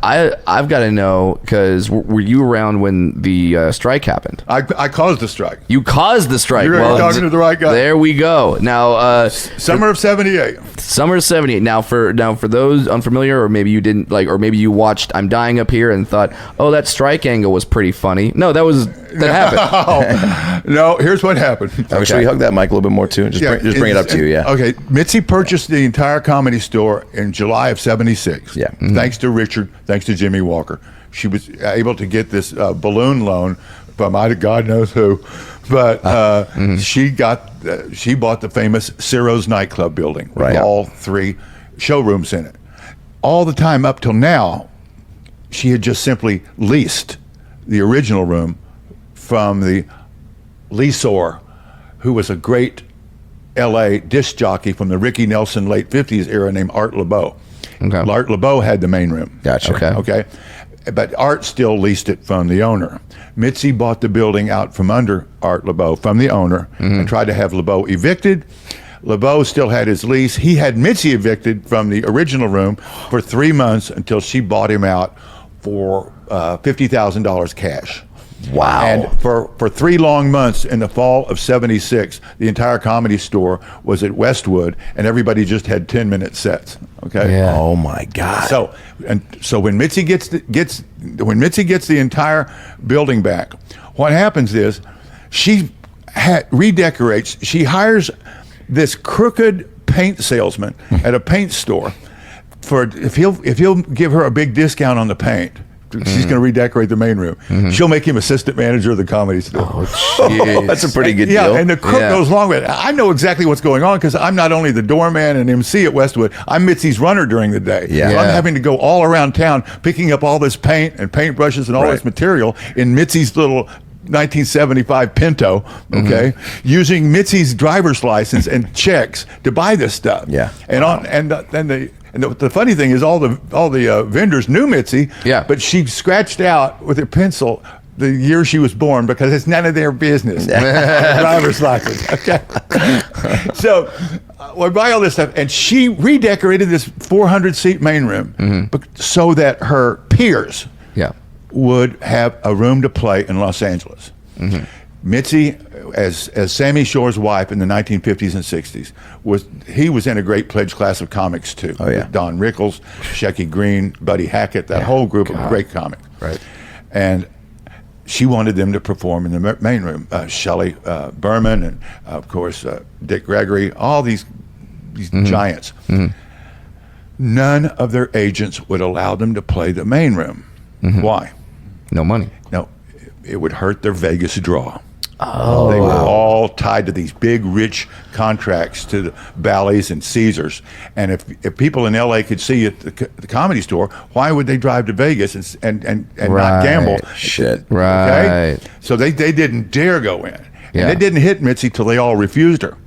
I've got to know, because were you around when the strike happened? I caused the strike. You caused the strike. You're talking to the right guy. There we go. Now, Summer of '78. Summer of '78. Now for those unfamiliar, or maybe you didn't or maybe you watched I'm Dying Up Here and thought, oh, that strike angle was pretty funny. No, that happened. No, here's what happened. Okay. Should we hug that mic a little bit more too? Just bring it up to you. Yeah. Okay. Mitzi purchased the entire Comedy Store in July of '76. Yeah. Mm-hmm. Thanks to Richard. Thanks to Jimmy Walker. She was able to get this balloon loan from God knows who, but she bought the famous Ciro's nightclub building with all 3 showrooms in it. All the time up till now, she had just simply leased the original room from the leasor, who was a great L.A. disc jockey from the Ricky Nelson late 50s era named Art LeBeau. Okay. Art LeBeau had the main room. Gotcha. Okay. But Art still leased it from the owner. Mitzi bought the building out from under Art LeBeau, from the owner, and tried to have LeBeau evicted. LeBeau still had his lease. He had Mitzi evicted from the original room for 3 months until she bought him out for $50,000 cash. Wow. And for 3 long months in the fall of '76, the entire Comedy Store was at Westwood, and everybody just had 10-minute sets. Okay. Yeah. Oh my God. So when Mitzi gets the entire building back, what happens is she redecorates. She hires this crooked paint salesman at a paint store if he'll give her a big discount on the paint. She's going to redecorate the main room. She'll make him assistant manager of the Comedy Store. Oh, that's a pretty good deal. deal. Yeah, and the crook goes along with it. I know exactly what's going on because I'm not only the doorman and MC at Westwood, I'm Mitzi's runner during the day. Yeah. So I'm having to go all around town picking up all this paint and paintbrushes and all this material in Mitzi's little 1975 Pinto, using Mitzi's driver's license and checks to buy this stuff. Yeah. And the funny thing is, all the vendors knew Mitzi, but she scratched out with her pencil the year she was born because it's none of their business. Driver's license. Okay. So we buy all this stuff, and she redecorated this 400-seat main room so that her peers would have a room to play in Los Angeles. Mitzi, as Sammy Shore's wife in the 1950s and 60s, was in a great pledge class of comics too. Oh yeah, Don Rickles, Shecky Greene, Buddy Hackett, that whole group of great comics. Right. And she wanted them to perform in the main room. Shelley Berman and of course Dick Gregory, all these giants. None of their agents would allow them to play the main room. Why? No money. No, it would hurt their Vegas draw. Oh, they were all tied to these big, rich contracts to the Bally's and Caesars. And if people in LA could see at the Comedy Store, why would they drive to Vegas and not gamble? Shit. Right. Okay? So they didn't dare go in. Yeah. And they didn't hit Mitzi till they all refused her.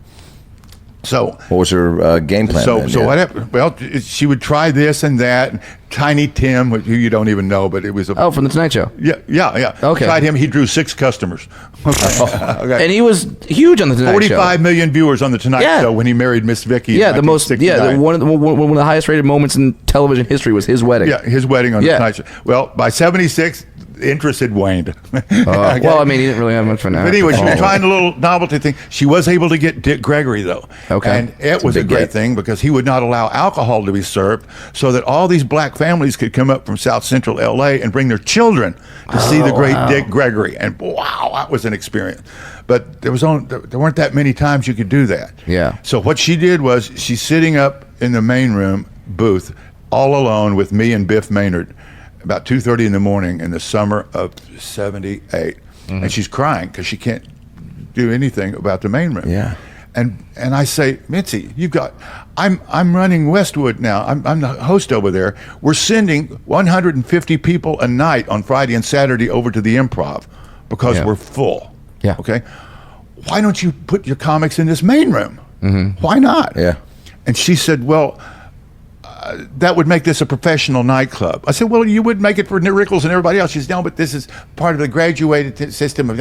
So what was her game plan? So then? what happened? Well, she would try this and that. And Tiny Tim, who you don't even know, but it was from the Tonight Show. Yeah. Okay. Tried him. He drew 6 customers. Okay. And he was huge on the Tonight Show. 45 million viewers on the Tonight Show when he married Miss Vicky. Yeah, one of the highest rated moments in television history was his wedding. Yeah, his wedding on the Tonight Show. Well, by 76. Interest had waned. Okay. Well, I mean, he didn't really have much for now. But anyway, she was trying a little novelty thing. She was able to get Dick Gregory, though. Okay. And it was a great thing because he would not allow alcohol to be served so that all these black families could come up from South Central LA and bring their children to see the great Dick Gregory. And wow, that was an experience. But there weren't that many times you could do that. Yeah. So what she did was she's sitting up in the main room booth all alone with me and Biff Maynard about 2:30 in the morning in the summer of '78, and she's crying because she can't do anything about the main room. Yeah, and I say, Mitzi, I'm running Westwood now. I'm the host over there. We're sending 150 people a night on Friday and Saturday over to the Improv because we're full. Yeah. Okay. Why don't you put your comics in this main room? Why not? Yeah. And she said, well. That would make this a professional nightclub. I said, well, you would make it for Rickles and everybody else. She said, no, but this is part of the graduated system of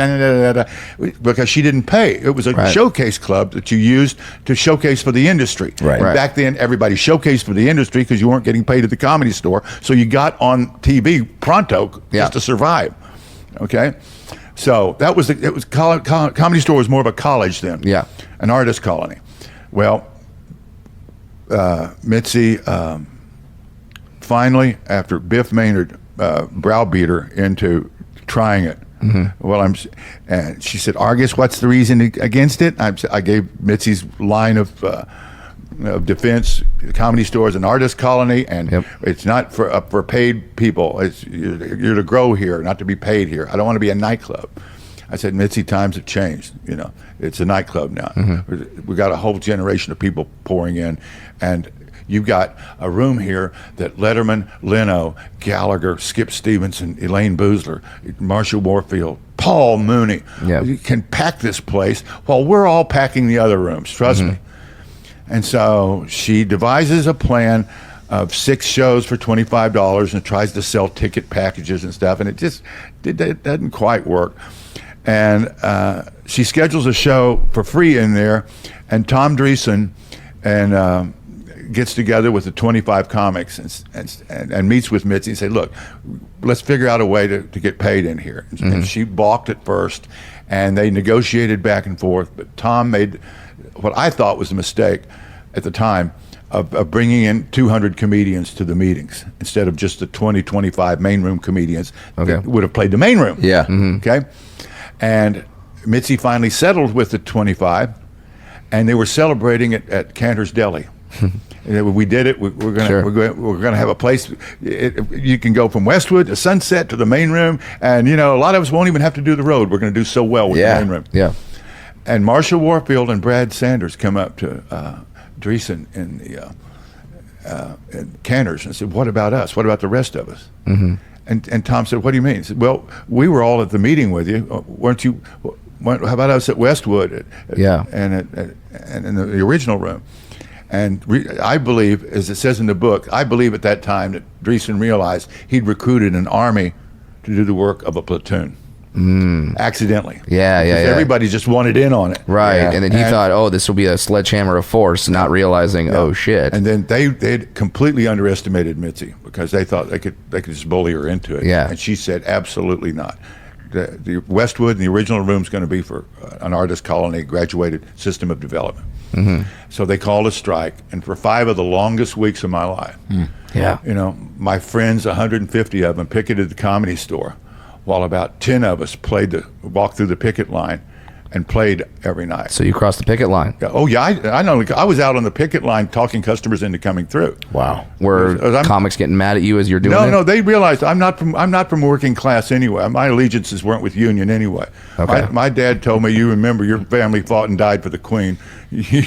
because she didn't pay. It was a showcase club that you used to showcase for the industry. Right. And back then, everybody showcased for the industry because you weren't getting paid at the Comedy Store. So you got on TV pronto just to survive. Okay? So that was, Comedy Store was more of a college then. Yeah. An artist colony. Well, Mitzi finally, after Biff Maynard browbeat her into trying it, and she said, Argus, what's the reason against it? I gave Mitzi's line of defense. The Comedy Store is an artist colony, and it's not for paid people. You're to grow here, not to be paid here. I don't want to be a nightclub. I said, Mitzi, times have changed. It's a nightclub now. We've got a whole generation of people pouring in, and you've got a room here that Letterman, Leno, Gallagher, Skip Stevenson, Elaine Boozler, Marcia Warfield, Paul Mooney can pack this place while we're all packing the other rooms. Trust me. And so she devises a plan of 6 shows for $25 and tries to sell ticket packages and stuff, and it doesn't quite work. And she schedules a show for free in there, and Tom Dreesen gets together with the 25 comics and meets with Mitzi and say, look, let's figure out a way to get paid in here. And she balked at first, and they negotiated back and forth, but Tom made what I thought was a mistake at the time of bringing in 200 comedians to the meetings instead of just the 25 main room comedians that would have played the main room. Yeah. Okay. And Mitzi finally settled with the 25, and they were celebrating it at Cantor's Deli. And we did it. We're gonna have a place. You can go from Westwood to Sunset to the main room, and a lot of us won't even have to do the road. We're going to do so well with the main room. Yeah. And Marcia Warfield and Brad Sanders come up to Dreesen in Cantor's and said, "What about us? What about the rest of us?" And Tom said, "What do you mean?" He said, "Well, we were all at the meeting with you. Weren't you? How about us at Westwood? And in the original room." And I believe, as it says in the book, I believe at that time that Dreesen realized he'd recruited an army to do the work of a platoon. Accidentally. Yeah. Everybody just wanted in on it. Right. Yeah. And then he thought, oh, this will be a sledgehammer of force, not realizing, oh, shit. And then they'd completely underestimated Mitzi because they thought they could just bully her into it. Yeah. And she said, absolutely not. The Westwood and the original room is going to be for an artist colony, graduated system of development. So they called a strike, and for 5 of the longest weeks of my life, my friends, 150 of them, picketed the Comedy Store, while about 10 of us walked through the picket line and played every night. So you crossed the picket line. Oh yeah, I was out on the picket line talking customers into coming through. Wow. Were comics getting mad at you as you're doing it? No, they realized I'm not from working class anyway. My allegiances weren't with union anyway. Okay. My dad told me, you remember your family fought and died for the Queen. You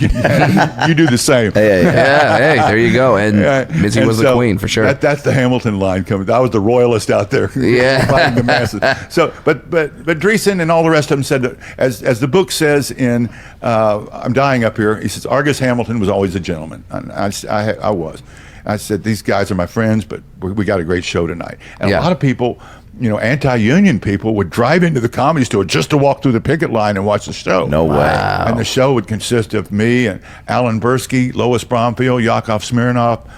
do the same. Yeah, hey, there you go. And Mitzi was the Queen for sure. That's the Hamilton line coming. I was the royalist out there fighting the masses. So, but Dreesen and all the rest of them said that, as the book says in I'm Dying Up Here, he says Argus Hamilton was always a gentleman. And I was. I said, these guys are my friends, but we got a great show tonight. And a lot of people, anti-union people would drive into the Comedy Store just to walk through the picket line and watch the show. No way. And the show would consist of me and Alan Bursky, Lois Bromfield, Yakov Smirnoff,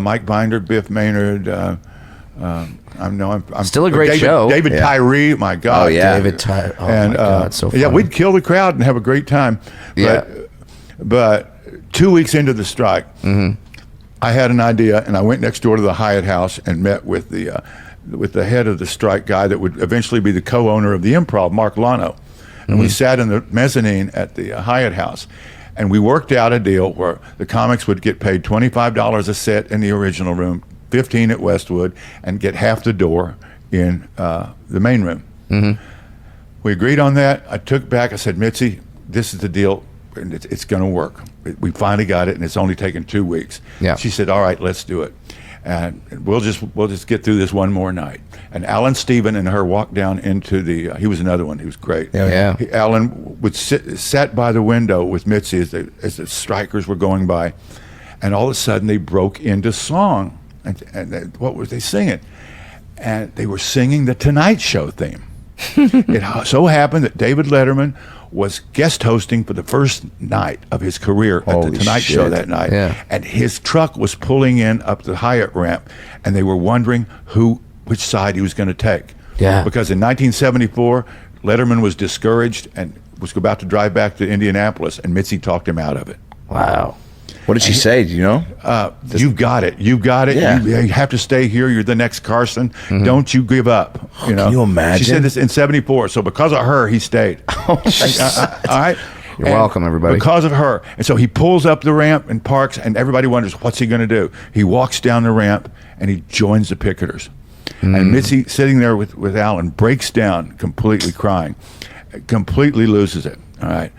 Mike Binder, Biff Maynard. I'm still a great show. David Tyree, my God. Oh yeah, David Tyree. Oh my God, so funny. Yeah, we'd kill the crowd and have a great time. But 2 weeks into the strike, I had an idea, and I went next door to the Hyatt House and met with the head of the strike guy that would eventually be the co-owner of the Improv, Mark Lano. And we sat in the mezzanine at the Hyatt House, and we worked out a deal where the comics would get paid $25 a set in the original room, $15 at Westwood, and get half the door in the main room. We agreed on that. I took back. I said, Mitzi, this is the deal, and it's going to work. We finally got it, and it's only taken 2 weeks. Yeah. She said, all right, let's do it. And we'll just get through this one more night. And Alan Steven and her walked down into he was another one. He was great. Alan would sat by the window with Mitzi as the strikers were going by, and all of a sudden they broke into song. And what was they singing? And they were singing the Tonight Show theme. It so happened that David Letterman was guest hosting for the first night of his career at the Tonight Show that night. And his truck was pulling in up the Hyatt ramp, and they were wondering which side he was going to take. Because in 1974, Letterman was discouraged and was about to drive back to Indianapolis, and Mitzi talked him out of it. Wow. What did she say? Do you know? You've got it. You've got it. Yeah. You have to stay here. You're the next Carson. Don't you give up. Can you imagine? She said this in 74. So because of her, he stayed. All right. You're welcome, everybody. Because of her. And so he pulls up the ramp and parks, and everybody wonders, what's he going to do? He walks down the ramp, and he joins the picketers. And Mitzi, sitting there with Alan, breaks down, completely crying, completely loses it. All right.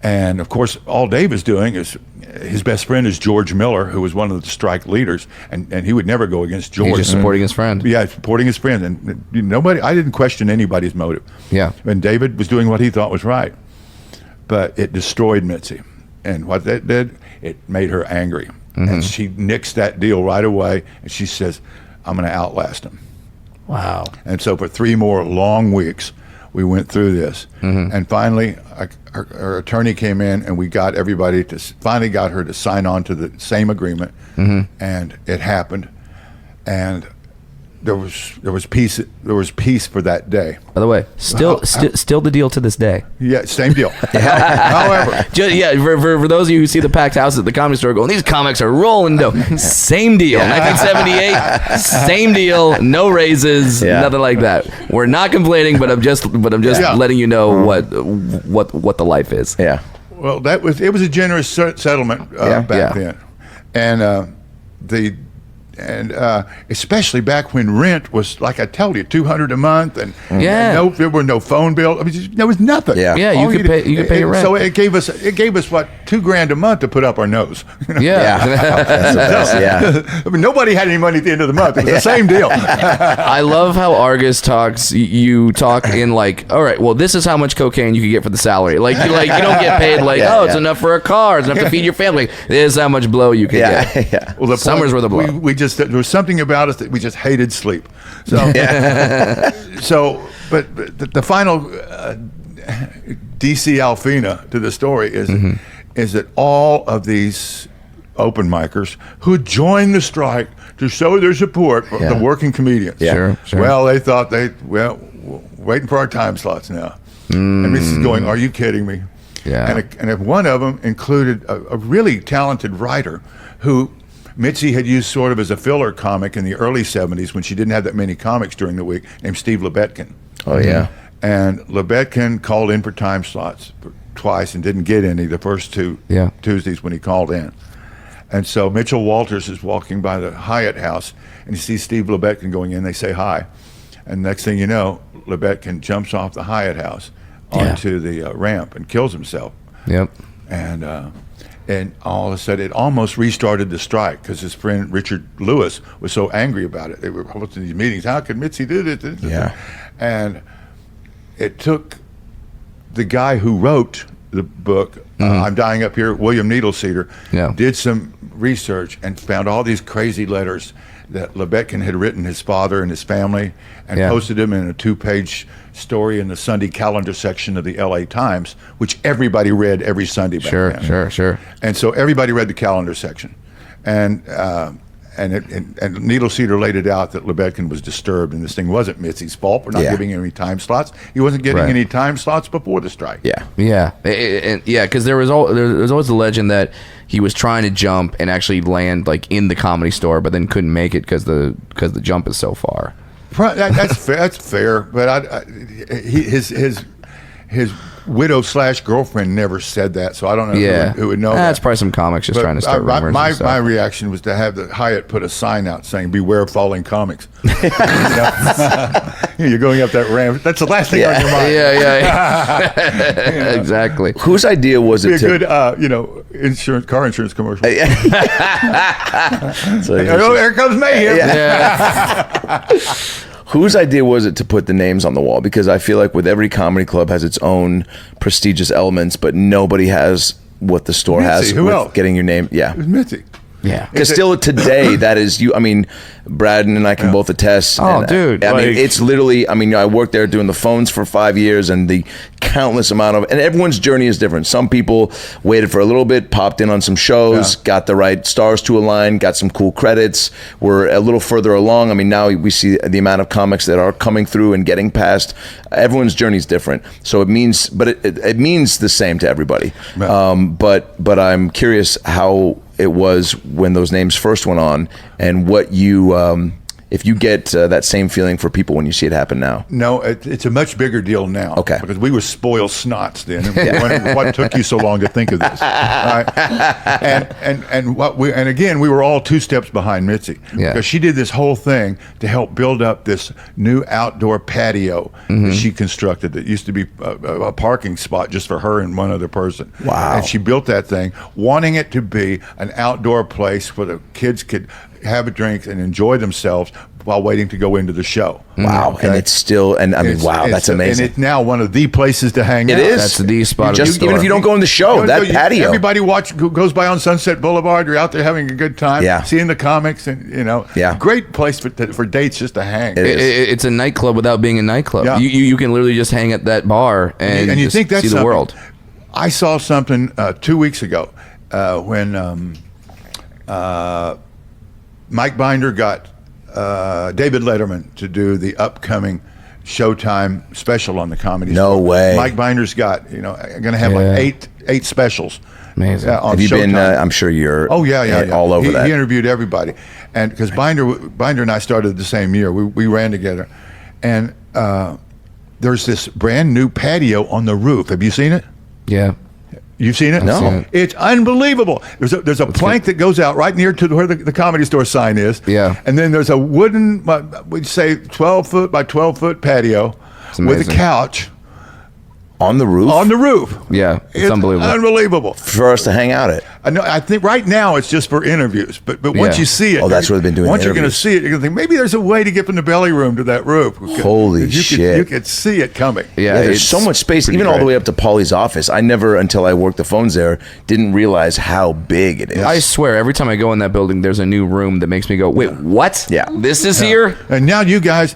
And, of course, all Dave is doing is his best friend is George Miller, who was one of the strike leaders, and he would never go against George. He's just supporting his friend. Yeah, supporting his friend. And I didn't question anybody's motive. Yeah. And David was doing what he thought was right. But it destroyed Mitzi. And what that did, it made her angry. And she nixed that deal right away, and she says, I'm going to outlast him. Wow. And so for 3 more long weeks, we went through this. And finally, her attorney came in, and we got everybody finally got her to sign on to the same agreement. And it happened. And there was peace for that day. By the way, still the deal to this day. Yeah, same deal. However, for those of you who see the packed house at the Comedy Store going, these comics are rolling dough. Same deal. 1978, same deal. No raises, nothing like that. We're not complaining, but I'm just letting you know what the life is. Yeah. Well, it was a generous settlement back then, and especially back when rent was, like I told you, $200 a month, and there were no phone bills. I mean, there was nothing. You could pay your rent. So it gave us what, $2,000 a month to put up our nose. I mean, nobody had any money at the end of the month. It was the same deal. I love how Argus talks. You talk in like, all right, well, this is how much cocaine you can get for the salary. Like you don't get paid it's enough for a car, it's enough to feed your family. This is how much blow you can get. Well, the summers were the blow. We just there was something about us that we just hated sleep. So, but the final DC Alfina to the story is that all of these open micers who joined the strike to show their support for the working comedians. Sure. Well, they thought waiting for our time slots now. And Mrs. going, are you kidding me? Yeah. And one of them included a really talented writer who Mitzi had used sort of as a filler comic in the early 70s when she didn't have that many comics during the week, named Steve Lebetkin. Oh, yeah. And Lebetkin called in for time slots twice and didn't get any the first two Tuesdays when he called in. And so Mitchell Walters is walking by the Hyatt house, and he sees Steve Lebetkin going in. They say hi. And next thing you know, Lebetkin jumps off the Hyatt house onto the ramp and kills himself. Yep. And all of a sudden, it almost restarted the strike because his friend Richard Lewis was so angry about it. They were hosting these meetings. How could Mitzi do this? Yeah. And it took the guy who wrote the book, I'm Dying Up Here, William Needleceder, did some research and found all these crazy letters that Lebetkin had written his father and his family and posted them in a 2-page story in the Sunday calendar section of the LA Times, which everybody read every Sunday back then. Sure. And so everybody read the calendar section. And Needleceder laid it out that Lebetkin was disturbed and this thing wasn't Mitzi's fault for not giving him any time slots. He wasn't getting any time slots before the strike. Because there was always the legend that he was trying to jump and actually land like in the Comedy Store, but then couldn't make it because the jump is so far. That's fair. That's fair. But his widow/girlfriend never said that, so I don't know who would know. That's probably some comics just trying to start rumors. My reaction was to have the Hyatt put a sign out saying "Beware of falling comics." You're going up that ramp. That's the last thing on your mind. Exactly. Whose idea was it? Be a good, car insurance commercial. So here comes Mayhem. Whose idea was it to put the names on the wall? Because I feel like with every comedy club has its own prestigious elements, but nobody has what the store has. Who else? Getting your name. It was Mitzi. Yeah. Because still today, that is you. I mean, Brad and I can both attest. Oh, dude. I mean, it's literally, I worked there doing the phones for 5 years and the countless amount of, and everyone's journey is different. Some people waited for a little bit, popped in on some shows, got the right stars to align, got some cool credits, were a little further along. I mean, now we see the amount of comics that are coming through and getting past. Everyone's journey is different. So it means, but it means the same to everybody. Right. But I'm curious how it was when those names first went on, and what you, if you get that same feeling for people when you see it happen now. No, it's a much bigger deal now. Okay. Because we were spoiled snots then. What took you so long to think of this? Right? And again, we were all 2 steps behind Mitzi because she did this whole thing to help build up this new outdoor patio that she constructed that used to be a parking spot just for her and one other person. Wow. And she built that thing, wanting it to be an outdoor place where the kids could have a drink and enjoy themselves while waiting to go into the show. Wow. Okay? And it's still, and I mean, that's amazing. And it's now one of the places to hang out. It is. That's the spot. Even if you don't go in the show, patio. Everybody goes by on Sunset Boulevard. You're out there having a good time, seeing the comics, and great place for dates just to hang. It's a nightclub without being a nightclub. Yeah. You can literally just hang at that bar and you think that's see the world. I saw something 2 weeks ago when Mike Binder got David Letterman to do the upcoming Showtime special on the Comedy Store. No way. Mike Binder's got, going to have like eight specials. Amazing. On have you Showtime. Been, I'm sure you're all over that. He interviewed everybody. And because Binder and I started the same year, we ran together. And there's this brand new patio on the roof. Have you seen it? Yeah. You've seen it? No. It's unbelievable. There's a plank that goes out right near to where the Comedy Store sign is. Yeah. And then there's a wooden, we'd say 12-foot by 12-foot patio with a couch. On the roof? On the roof. Yeah, it's unbelievable. Unbelievable. For us to hang out at. I think right now it's just for interviews, but once you see it, that's where they've been doing. Once you're going to see it, you're going to think maybe there's a way to get from the belly room to that roof. Holy shit! You could see it coming. Yeah, there's so much space, even all the way up to Paulie's office. I never, until I worked the phones there, didn't realize how big it is. I swear, every time I go in that building, there's a new room that makes me go, "Wait, what? Yeah, this is here." And now you guys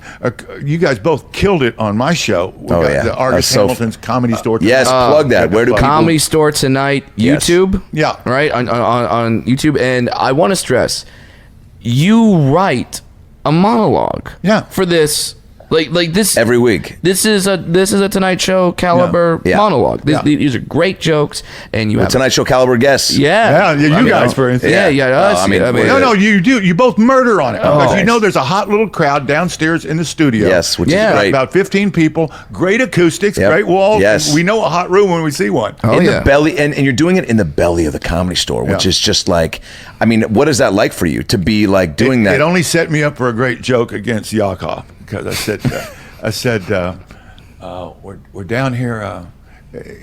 both killed it on my show. The Artist Hamilton's Comedy Store. Yes. Plug that. Where do Comedy Store Tonight, YouTube? Yeah. Right? On YouTube. And I want to stress, you write a monologue for this Like this every week. This is a Tonight Show caliber monologue. These are great jokes, and you have Tonight Show caliber guests. You guys, for instance. Us. No, you do. You both murder on it because you know there's a hot little crowd downstairs in the studio. Yes, which is great. About 15 people, great acoustics, great walls. Yes. We know a hot room when we see one. In the belly, and you're doing it in the belly of the Comedy Store, which is just like, I mean, what is that like for you to be like doing that? It only set me up for a great joke against Yakov. Because I said, we're down here.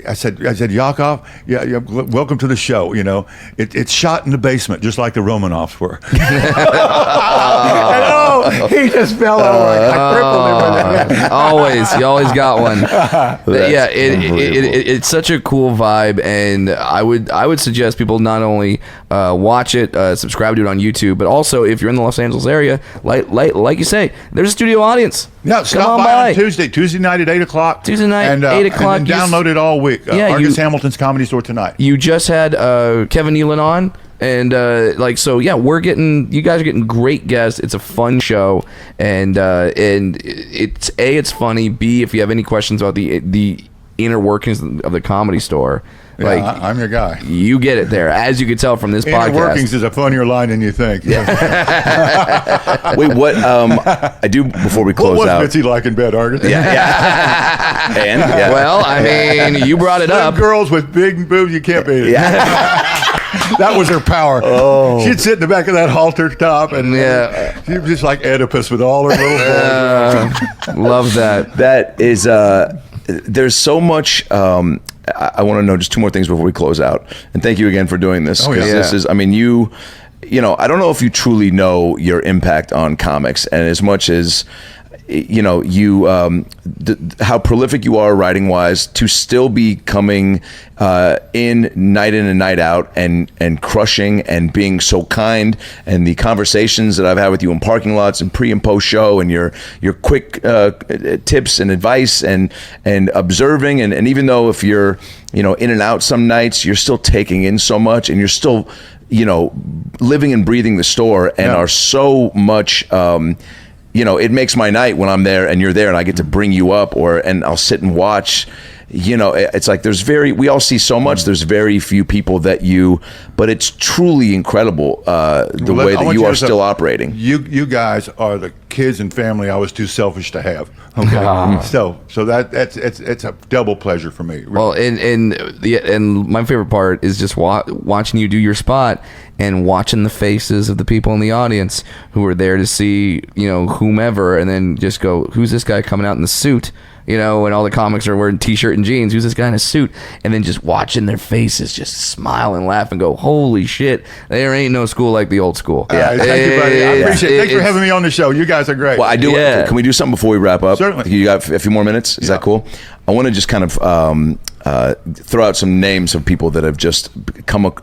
I said, Yakov, welcome to the show. You know, it's shot in the basement, just like the Romanovs were. He just fell over. I crippled him. Always, you always got one. It's such a cool vibe, and I would suggest people not only watch it, subscribe to it on YouTube, but also if you're in the Los Angeles area, like you say, there's a studio audience. Yeah, stop by on Tuesday night at 8:00. Tuesday night, 8:00. And download it all week. Argus Hamilton's Comedy Store tonight. You just had Kevin Nealon on, and you guys are getting great guests. It's a fun show, and it's funny. B, if you have any questions about the inner workings of the Comedy Store. I'm your guy. You get it there, as you can tell from this podcast. Inner workings is a funnier line than you think. Wait, what I do before we close out. What was Mitzi like in bed, Argus? Well, I mean, you brought it up. Girls with big boobs, you can't beat it. That was her power. She'd sit in the back of that halter top, and she was just like Oedipus with all her little boys. Love that. That is, there's so much. I want to know just two more things before we close out. And thank you again for doing this. This is, I mean, you know, I don't know if you truly know your impact on comics, and as much as, you know, how prolific you are writing wise, to still be coming in and night out and crushing and being so kind, and the conversations that I've had with you in parking lots and pre and post show, and your quick tips and advice and observing, and even though if you're, you know, in and out some nights, you're still taking in so much, and you're still, you know, living and breathing the store, and are so much you know, it makes my night when I'm there and you're there and I get to bring you up, and I'll sit and watch. You know, it's like we all see so much. There's very few people but it's truly incredible the way that you are still operating. You guys are the kids and family I was too selfish to have. Okay, so it's a double pleasure for me. Well, and my favorite part is just watching you do your spot and watching the faces of the people in the audience who are there to see, you know, whomever, and then just go, who's this guy coming out in the suit? You know, and all the comics are wearing t-shirt and jeans. Who's this guy in a suit? And then just watching their faces, just smile and laugh and go, holy shit, there ain't no school like the old school. Thank you, buddy. I appreciate it. Thanks for having me on the show. You guys are great. Well, I do. Can we do something before we wrap up? Certainly. You got a few more minutes? Is that cool? I want to just kind of throw out some names of people that have just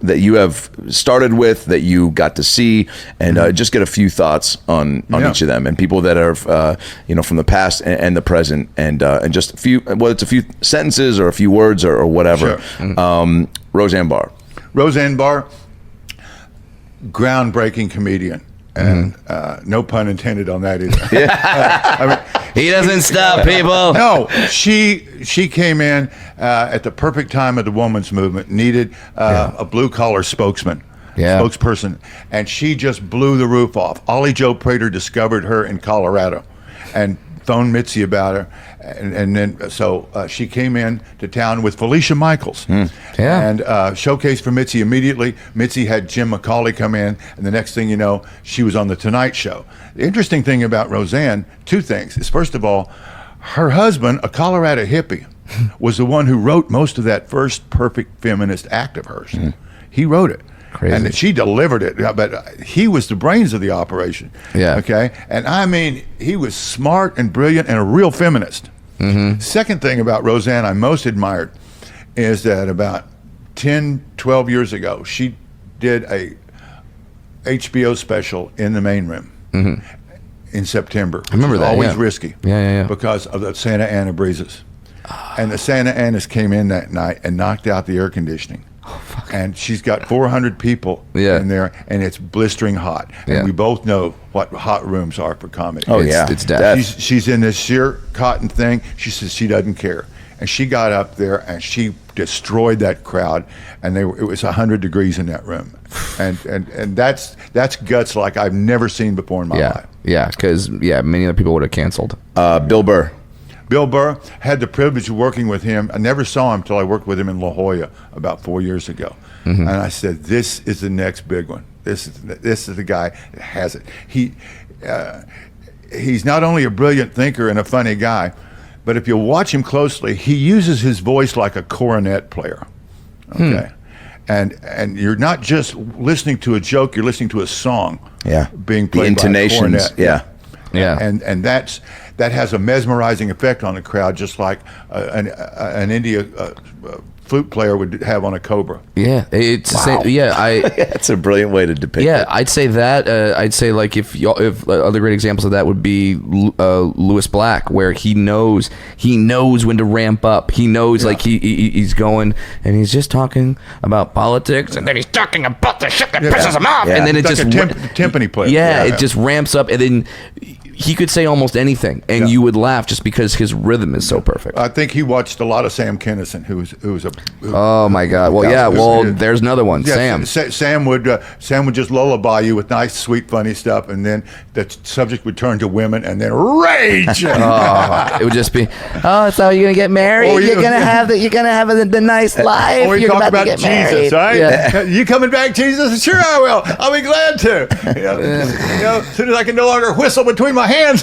that you have started with, that you got to see, and just get a few thoughts on each of them, and people that are you know, from the past and the present, and just a few, whether it's a few sentences or a few words or whatever. Sure. Roseanne Barr, groundbreaking comedian. And no pun intended on that either. I mean, he doesn't stop people. No, she came in at the perfect time of the women's movement, needed a blue collar spokesperson, and she just blew the roof off. Ollie Joe Prater discovered her in Colorado and phoned Mitzi about her, and then she came in to town with Felicia Michaels, and showcased for Mitzi immediately. Mitzi had Jim McCauley come in, and the next thing you know, she was on the Tonight Show. The interesting thing about Roseanne, two things, is first of all, her husband, a Colorado hippie, was the one who wrote most of that first perfect feminist act of hers. He wrote it. Crazy. And she delivered it, but he was the brains of the operation. Okay, and I mean, he was smart and brilliant and a real feminist. Second thing about Roseanne I most admired is that about 10, 12 years ago, she did a HBO special in the main room in September. I remember that. Always risky. Because of the Santa Ana breezes. And the Santa Anas came in that night and knocked out the air conditioning. and she's got 400 people in there, and it's blistering hot. And we both know what hot rooms are for comedy. Oh, It's death. She's in this sheer cotton thing. She says she doesn't care. And she got up there and she destroyed that crowd, and it was 100 degrees in that room. And that's guts like I've never seen before in my life. Yeah, because many other people would have canceled. Bill Burr. Bill Burr, had the privilege of working with him. I never saw him until I worked with him in La Jolla about 4 years ago. And I said, this is the next big one. This is the guy that has it. He's not only a brilliant thinker and a funny guy, but if you watch him closely, he uses his voice like a cornet player. Okay. And you're not just listening to a joke, you're listening to a song being played the intonations, by a cornet. Yeah. And that has a mesmerizing effect on the crowd, just like an India flute player would have on a cobra. Yeah, it's that's a brilliant way to depict it. Yeah, I'd say that. I'd say like if other great examples of that would be Lewis Black, where he knows when to ramp up. He knows like he's going and he's just talking about politics, and then he's talking about the shit that pisses him off, and then it it's just like a timpani player. It just ramps up, and then he could say almost anything, and you would laugh just because his rhythm is so perfect. I think he watched a lot of Sam Kinison, who was a. Oh my God! Well, there's another one. Sam would just lullaby you with nice, sweet, funny stuff, and then the subject would turn to women, and then rage. It would just be, so you're gonna get married? You're gonna have the nice life. Or you you're talk about about to get Jesus, married. right? Yeah. You coming back, Jesus? Sure, I will. I'll be glad to. As soon as I can no longer whistle between my hands.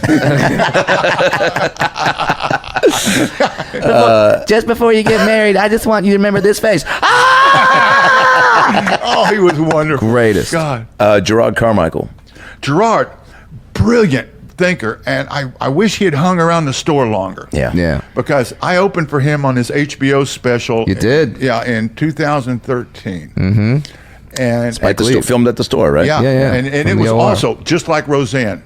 Just before you get married, I just want you to remember this face. Oh, he was wonderful. Greatest. God. Gerard Carmichael. Gerard, brilliant thinker, and I wish he had hung around the store longer. Yeah. Because I opened for him on his HBO special. You did? Yeah, in 2013. Mm-hmm. And Filmed at the store, right? Yeah. And it was OR. also just like Roseanne.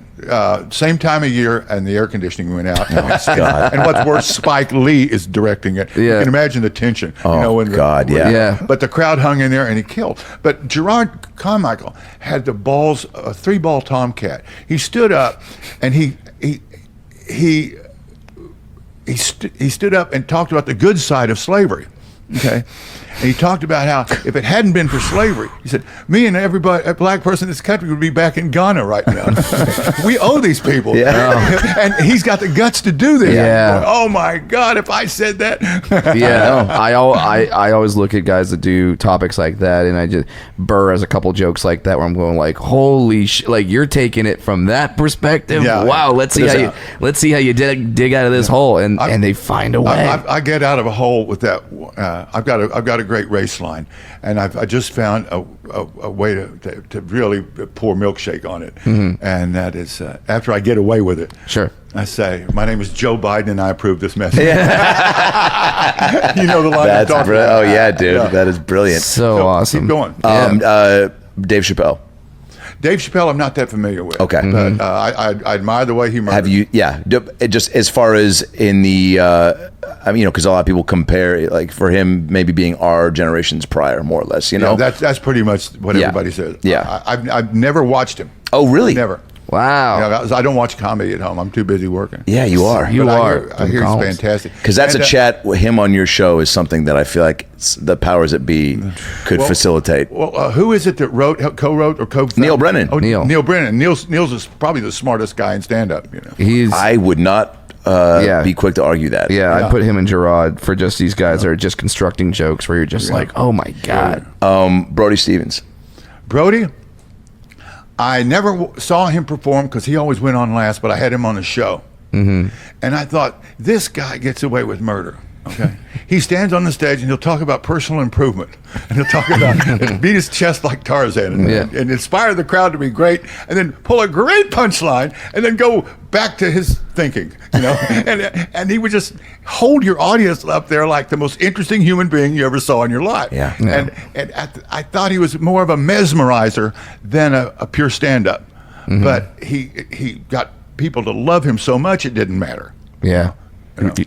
Same time of year, and the air conditioning went out. God. And what's worse, Spike Lee is directing it. Yeah. You can imagine the tension. Yeah. But the crowd hung in there, and he killed. But Gerard Carmichael had the balls, a 3-ball tomcat. He stood up, and he stood up and talked about the good side of slavery. Okay. And he talked about how if it hadn't been for slavery, he said, me and everybody, a black person in this country would be back in Ghana right now. We owe these people. Yeah. And he's got the guts to do this. Yeah. Oh my God, if I said that. I always look at guys that do topics like that, and Burr has a couple jokes like that where I'm going like, holy shit, like you're taking it from that perspective. Yeah. Wow, let's see how you dig out of this hole, and they find a way. I get out of a hole with that. I've got a great race line, and I just found a way to really pour milkshake on it, and that is after I get away with it. Sure. I say, my name is Joe Biden, and I approve this message. You know the line. That's brilliant. Oh yeah, dude, that is brilliant. So awesome. Keep going. Dave Chappelle. Dave Chappelle, I'm not that familiar with. Okay. But I admire the way he murders. Have you? Yeah. Just as far as in the, I mean, because a lot of people compare, like for him, maybe being our generation's Pryor, more or less. You know, that's pretty much what everybody says. Yeah. I've never watched him. Oh, really? Never. Wow. I don't watch comedy at home. I'm too busy working. Yeah, you are. I hear he's fantastic. Because that's a chat with him on your show is something that I feel like the powers that be could facilitate. Well, who is it that co-wrote or co-founded? Neil Brennan. Oh, Neil Brennan. Neil's is probably the smartest guy in stand-up. You know, I would not be quick to argue that. Yeah, I put him and Gerard for just these guys that are just constructing jokes where you're just like, oh my God. Brody Stevens. Brody. I never saw him perform because he always went on last, but I had him on the show. And I thought, this guy gets away with murder. Okay, he stands on the stage and he'll talk about personal improvement, and he'll talk about beat his chest like Tarzan, and inspire the crowd to be great, and then pull a great punchline, and then go back to his thinking, you know, and he would just hold your audience up there like the most interesting human being you ever saw in your life. And I thought he was more of a mesmerizer than a pure stand-up, but he got people to love him so much it didn't matter. Yeah.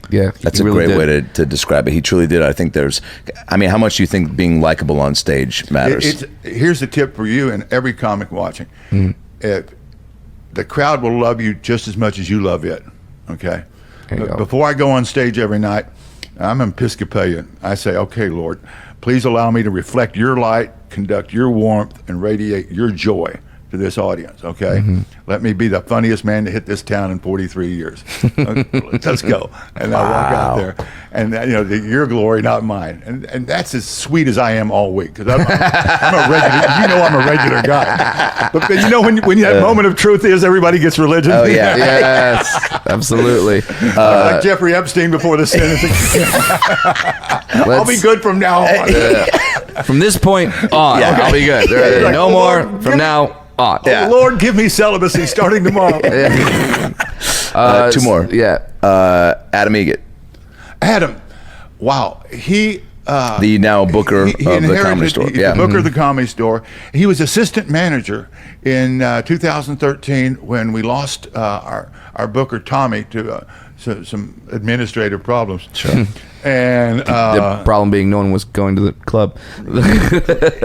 Yeah, that's a great way to describe it. He truly did. I think how much do you think being likable on stage matters? Here's a tip for you and every comic watching. The crowd will love you just as much as you love it. Okay. Before I go on stage every night, I'm an Episcopalian. I say, okay, Lord, please allow me to reflect your light, conduct your warmth, and radiate your joy to this audience, okay? Let me be the funniest man to hit this town in 43 years. Let's go. And I walk out there, and your glory, not mine. And that's as sweet as I am all week, because I'm a regular. I'm a regular guy. But when that moment of truth is, everybody gets religion. Oh yeah, yes, absolutely. Like Jeffrey Epstein before the sentencing. I'll be good from now on. From this point on, I'll be good. No more from now. Oh, Lord, give me celibacy starting tomorrow. Two more. Yeah. Adam Egget. Adam, wow. He the now Booker of the Comedy Store. Booker of the Comedy Store. He was assistant manager in 2013 when we lost our Booker Tommy to some administrative problems. Sure. And the problem being no one was going to the club.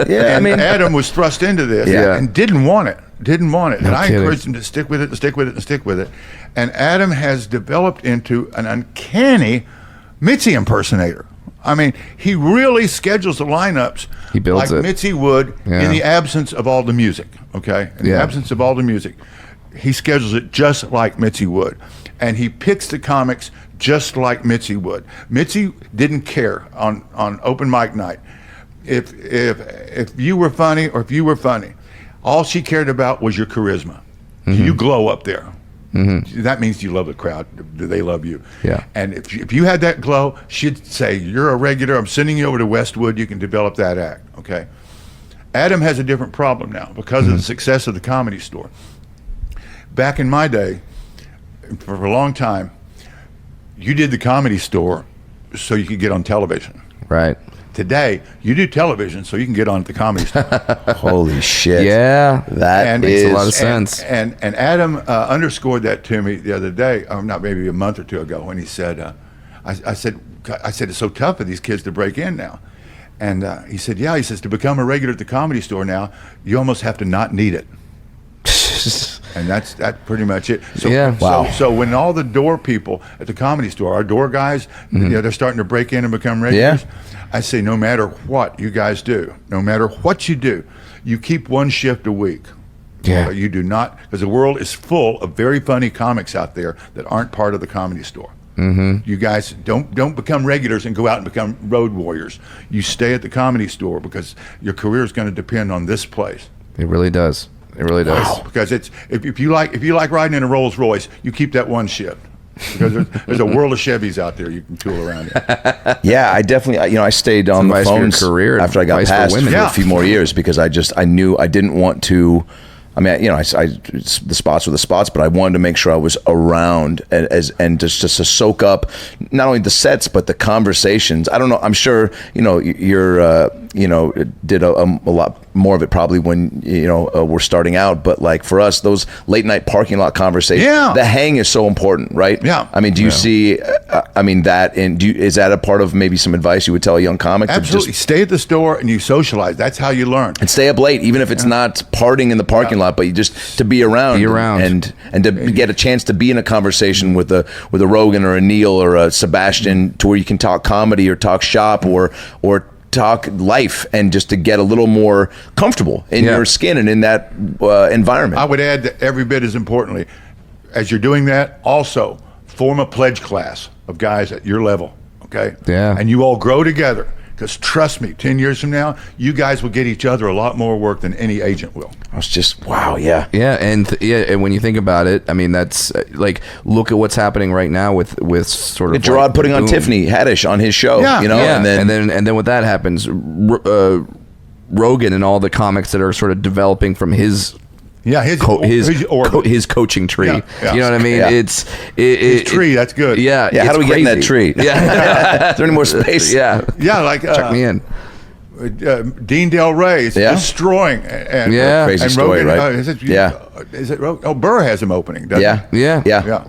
Adam was thrust into this and didn't want it. And I encouraged him to stick with it. And Adam has developed into an uncanny Mitzi impersonator. I mean, he really schedules the lineups like Mitzi would in the absence of all the music, okay? In the absence of all the music. He schedules it just like Mitzi would. And he picks the comics just like Mitzi would. Mitzi didn't care on open mic night if you were funny or if you were funny. All she cared about was your charisma. Do you glow up there? That means you love the crowd. Do they love you? Yeah. And if you had that glow, she'd say, you're a regular. I'm sending you over to Westwood. You can develop that act. Okay. Adam has a different problem now because of the success of the Comedy Store. Back in my day, for a long time, you did the Comedy Store so you could get on television. Right. Today, you do television so you can get on the Comedy Store. Holy shit. Yeah. That makes a lot of sense. And Adam underscored that to me the other day, or not, maybe a month or two ago, when he said, I said, it's so tough for these kids to break in now. And he said, he says, to become a regular at the Comedy Store now, you almost have to not need it. And that's pretty much it. So, So when all the door people at the Comedy Store, our door guys, they're starting to break in and become regulars. I say, no matter what you guys do, no matter what you do, you keep one shift a week. Yeah. You do not, because the world is full of very funny comics out there that aren't part of the Comedy Store. You guys don't become regulars and go out and become road warriors. You stay at the Comedy Store because your career is going to depend on this place. It really does. It really does. Wow. Because it's if you like riding in a Rolls Royce, you keep that one shift. Because there's a world of Chevys out there you can tool around in. Yeah, I definitely, I stayed on the phones after I got passed for a few more years because I knew I didn't want to. I mean, the spots were the spots, but I wanted to make sure I was around and just to soak up not only the sets but the conversations. I don't know. I'm sure you're did a lot more of it probably when we're starting out. But like for us, those late night parking lot conversations, the hang is so important, right? Yeah. I mean, do you see? Is that a part of maybe some advice you would tell a young comic? Absolutely. Stay at the store and you socialize. That's how you learn. And stay up late, even if it's not partying in the parking lot, but you just to be around, and to get a chance to be in a conversation with a Rogan or a Neil or a Sebastian, to where you can talk comedy or talk shop or talk life, and just to get a little more comfortable in your skin and in that environment. I would add that every bit as importantly, as you're doing that, also form a pledge class of guys at your level, okay? Yeah. And you all grow together. Because trust me, 10 years from now, you guys will get each other a lot more work than any agent will. I was just, wow, yeah. Yeah, and when you think about it, I mean, that's like, look at what's happening right now with sort of Gerard putting on Tiffany Haddish on his show, and then when that happens, Rogan and all the comics that are sort of developing from his his coaching tree. Yeah. You know what I mean? Yeah. His tree. That's good. Yeah. How do we get in that tree? Yeah. Is there any more space? Yeah. Like check me in. Dean Del Rey is destroying. Crazy story, Rogan, right? Is it Rogan? Oh, Burr has him opening. Doesn't he? Yeah.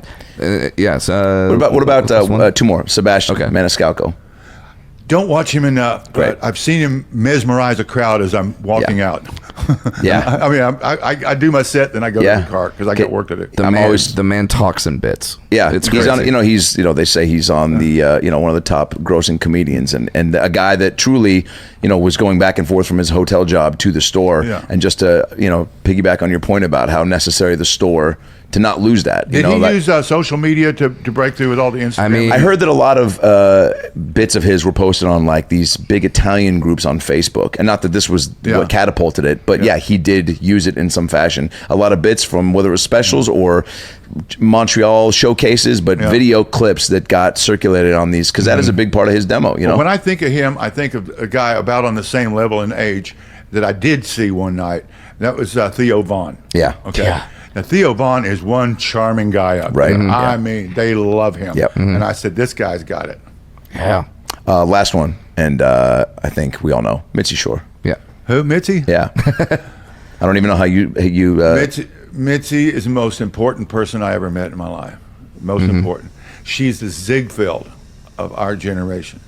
Yes. What about two more? Sebastian Maniscalco. Don't watch him enough. Great. But I've seen him mesmerize a crowd as I'm walking out. Yeah. I mean, I do my set, then I go to the car because I got work to do. The man talks in bits. Yeah, it's he's crazy. on. They say he's on the one of the top grossing comedians, and a guy that truly was going back and forth from his hotel job to the store, and just to piggyback on your point about how necessary the store to not lose that. Did he use social media to break through with all the Instagram? I mean, I heard that a lot of bits of his were posted on like these big Italian groups on Facebook, and not that this was what catapulted it, but he did use it in some fashion. A lot of bits from whether it was specials or Montreal showcases, but video clips that got circulated on these, because that is a big part of his demo. When I think of him, I think of a guy about on the same level in age that I did see one night. That was Theo Von. Yeah. Okay. Yeah. Now, Theo Von is one charming guy up there. I mean, they love him. Yep. And I said, this guy's got it. Yeah. Last one, and I think we all know Mitzi Shore. Yeah. Who, Mitzi? Yeah. I don't even know how you Mitzi is the most important person I ever met in my life. Most important. She's the Ziegfeld of our generation.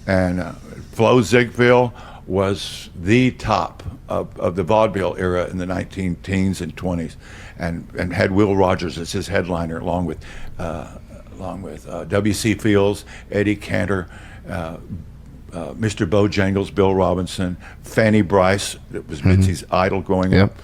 And Flo Ziegfeld was the top of the vaudeville era in the 19-teens and 20s, and had Will Rogers as his headliner, along with W.C. Fields, Eddie Cantor, Mr. Bojangles, Bill Robinson, Fanny Bryce, that was Mitzi's idol growing up.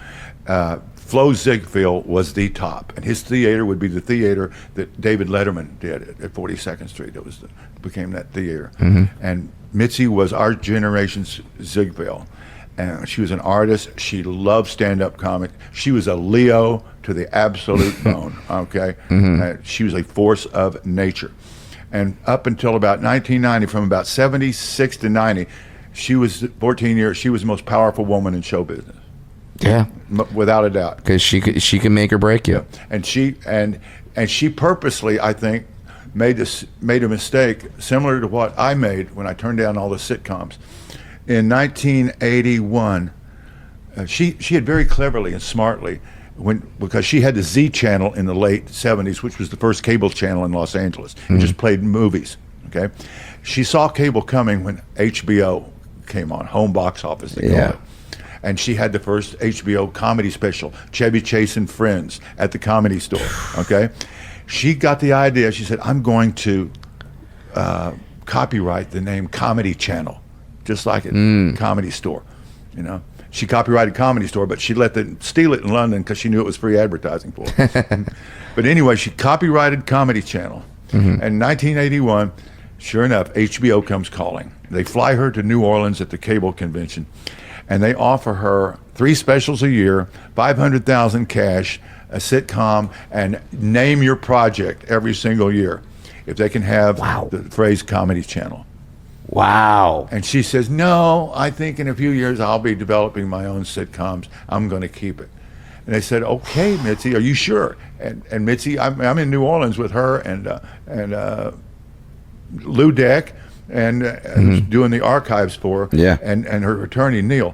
Flo Ziegfeld was the top, and his theater would be the theater that David Letterman did at 42nd Street. It was became that theater, and Mitzi was our generation's Ziegfeld, and she was an artist. She loved stand-up comic. She was a Leo to the absolute bone. Okay, she was a force of nature, and up until about 1990, from about 76 to 90, she was 14 years. She was the most powerful woman in show business. Yeah, without a doubt, because she can make or break you. And she purposely, I think, made a mistake similar to what I made when I turned down all the sitcoms. In 1981, she had very cleverly and smartly, because she had the Z channel in the late 70s, which was the first cable channel in Los Angeles. It just played movies. Okay, she saw cable coming when HBO came on, home box office. They call it. And she had the first HBO comedy special, Chevy Chase and Friends, at the Comedy Store. Okay, she got the idea. She said, "I'm going to copyright the name Comedy Channel, just like it, Comedy Store." She copyrighted Comedy Store, but she let them steal it in London because she knew it was free advertising for it. But anyway, she copyrighted Comedy Channel. And 1981, sure enough, HBO comes calling. They fly her to New Orleans at the cable convention, and they offer her 3 specials a year, $500,000 cash, a sitcom, and name your project every single year if they can have the phrase Comedy Channel. Wow. And she says, "No, I think in a few years I'll be developing my own sitcoms. I'm going to keep it." And they said, "Okay, Mitzi, are you sure?" And Mitzi, I'm in New Orleans with her and Lou Deck, and who's doing the archives for her, and her attorney Neil.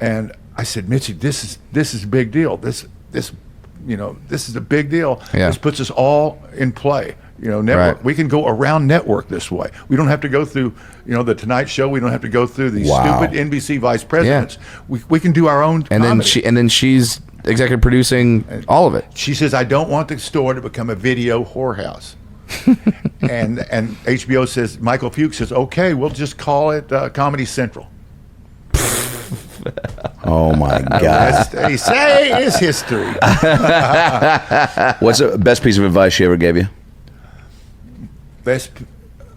And I said, "Mitzi, this is a big deal. This is a big deal. This puts us all in play. Network. Right. We can go around network this way. We don't have to go through, the Tonight Show. We don't have to go through these stupid NBC vice presidents. We can do our own comedy." Then she's executive producing all of it. She says, "I don't want the store to become a video whorehouse." and HBO says, Michael Fuchs says, "Okay, we'll just call it Comedy Central." Oh my God! They say is history. What's the best piece of advice she ever gave you?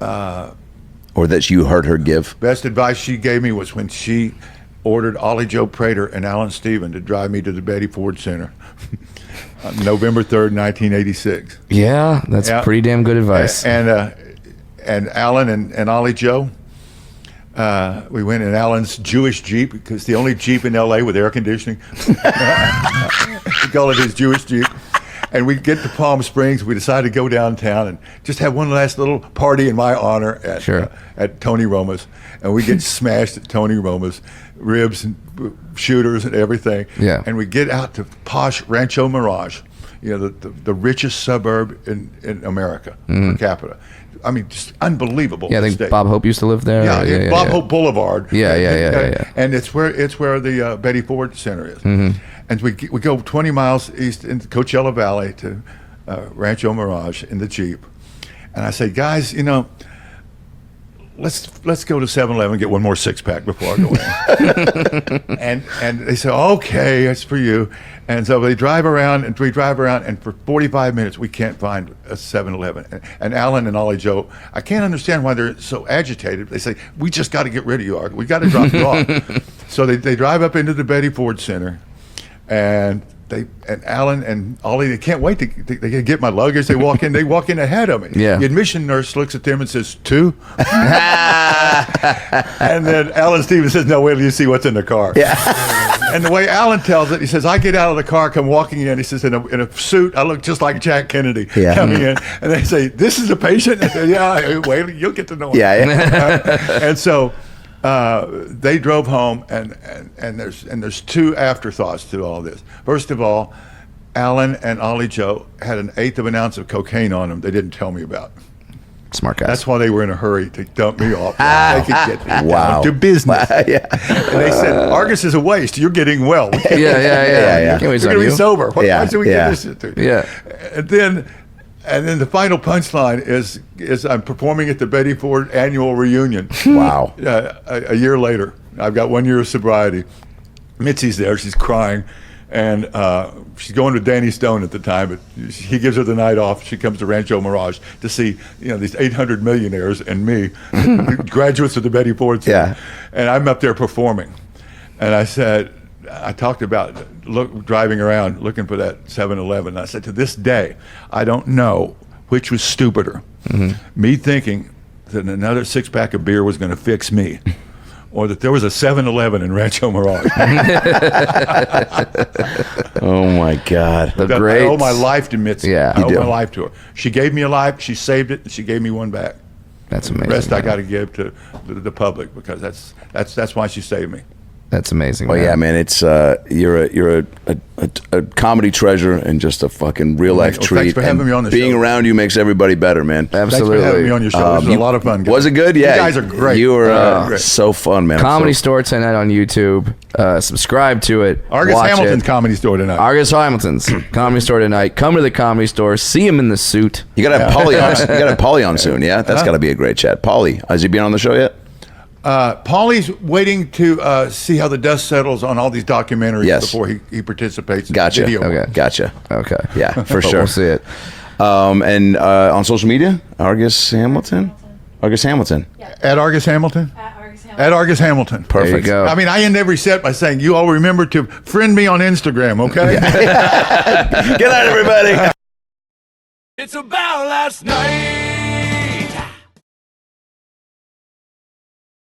Or that you heard her give? Best advice she gave me was when she ordered Ollie Joe Prater and Alan Steven to drive me to the Betty Ford Center on November 3rd, 1986. Yeah, that's pretty damn good advice. And Alan and Ollie Joe, we went in Alan's Jewish Jeep, because the only Jeep in LA with air conditioning. We call it his Jewish Jeep. And we get to Palm Springs. We decided to go downtown and just have one last little party in my honor at Tony Roma's. And we get smashed at Tony Roma's, ribs and shooters and everything. Yeah. And we get out to posh Rancho Mirage. the richest suburb in America per capita. I mean, just unbelievable. Yeah, I think state. Bob Hope used to live there. Yeah, Bob Hope Boulevard. Yeah. And it's where the Betty Ford Center is. And we go 20 miles east into Coachella Valley to Rancho Mirage in the Jeep. And I say, guys, let's go to 7-Eleven and get one more 6-pack before I go in. and they say, okay, it's for you. And so we drive around, and for 45 minutes we can't find a 7-Eleven. And Alan and Ollie Joe, I can't understand why they're so agitated. They say, we just got to get rid of you, we got to drop you off. So they drive up into the Betty Ford Center, and Alan and Ollie, they can't wait to get my luggage. They walk in ahead of me. Yeah. The admission nurse looks at them and says, 2? And then Alan Stevens says, no, wait till you see what's in the car. Yeah. And the way Alan tells it, he says, I get out of the car, come walking in. He says, in a suit, I look just like Jack Kennedy coming in. And they say, this is a patient? And I say, yeah, wait, you'll get to know him. And so they drove home, and there's 2 afterthoughts to all this. First of all, Alan and Ollie Joe had an 1/8 of an ounce of cocaine on them they didn't tell me about. Smart guys. That's why they were in a hurry to dump me off. They could get me Wow. down to business. And they said, Argus is a waste. You're getting well. Yeah. Can't You're waste going on to be you. sober. Why should we get this shit to you? Yeah. And then the final punchline is I'm performing at the Betty Ford annual reunion. Wow. A year later. I've got 1 year of sobriety. Mitzi's there. She's crying. And she's going to Danny Stone at the time, but he gives her the night off. She comes to Rancho Mirage to see, these 800 millionaires and me, graduates of the Betty Ford Center. Yeah. And I'm up there performing. And I talked about driving around looking for that 7-Eleven. I said, to this day, I don't know which was stupider. Me thinking that another 6-pack of beer was going to fix me, or that there was a 7-Eleven in Rancho Mirage. Oh my God. I owe my life to Mitzi. Yeah, I owe my life to her. She gave me a life, she saved it, and she gave me one back. That's amazing. The rest I got to give to the public, because that's why she saved me. That's amazing. Well, yeah, man, it's you're a comedy treasure and just a fucking real life treat. Thanks for having me on the show. Being around you makes everybody better, man. Absolutely. Thanks for having me on your show. It was a lot of fun. Guys. Was it good? Yeah. You guys are great. You were so fun, man. Comedy Store tonight on YouTube. Subscribe to it. Argus Hamilton's Comedy Store tonight. Argus Hamilton's Comedy Store tonight. Come to the Comedy Store. See him in the suit. You got to have Pauly on. You got to have Pauly on soon. Yeah, that's got to be a great chat. Pauly, has he been on the show yet? Paulie's waiting to see how the dust settles on all these documentaries before he participates in the video. Okay. Gotcha. Okay. Yeah, for sure. We'll see it. And on social media, Argus Hamilton? Argus Hamilton. Yeah. At Argus Hamilton? At Argus Hamilton. Perfect. There you go. I mean, I end every set by saying, you all remember to friend me on Instagram, okay? Good night, everybody. It's about last night.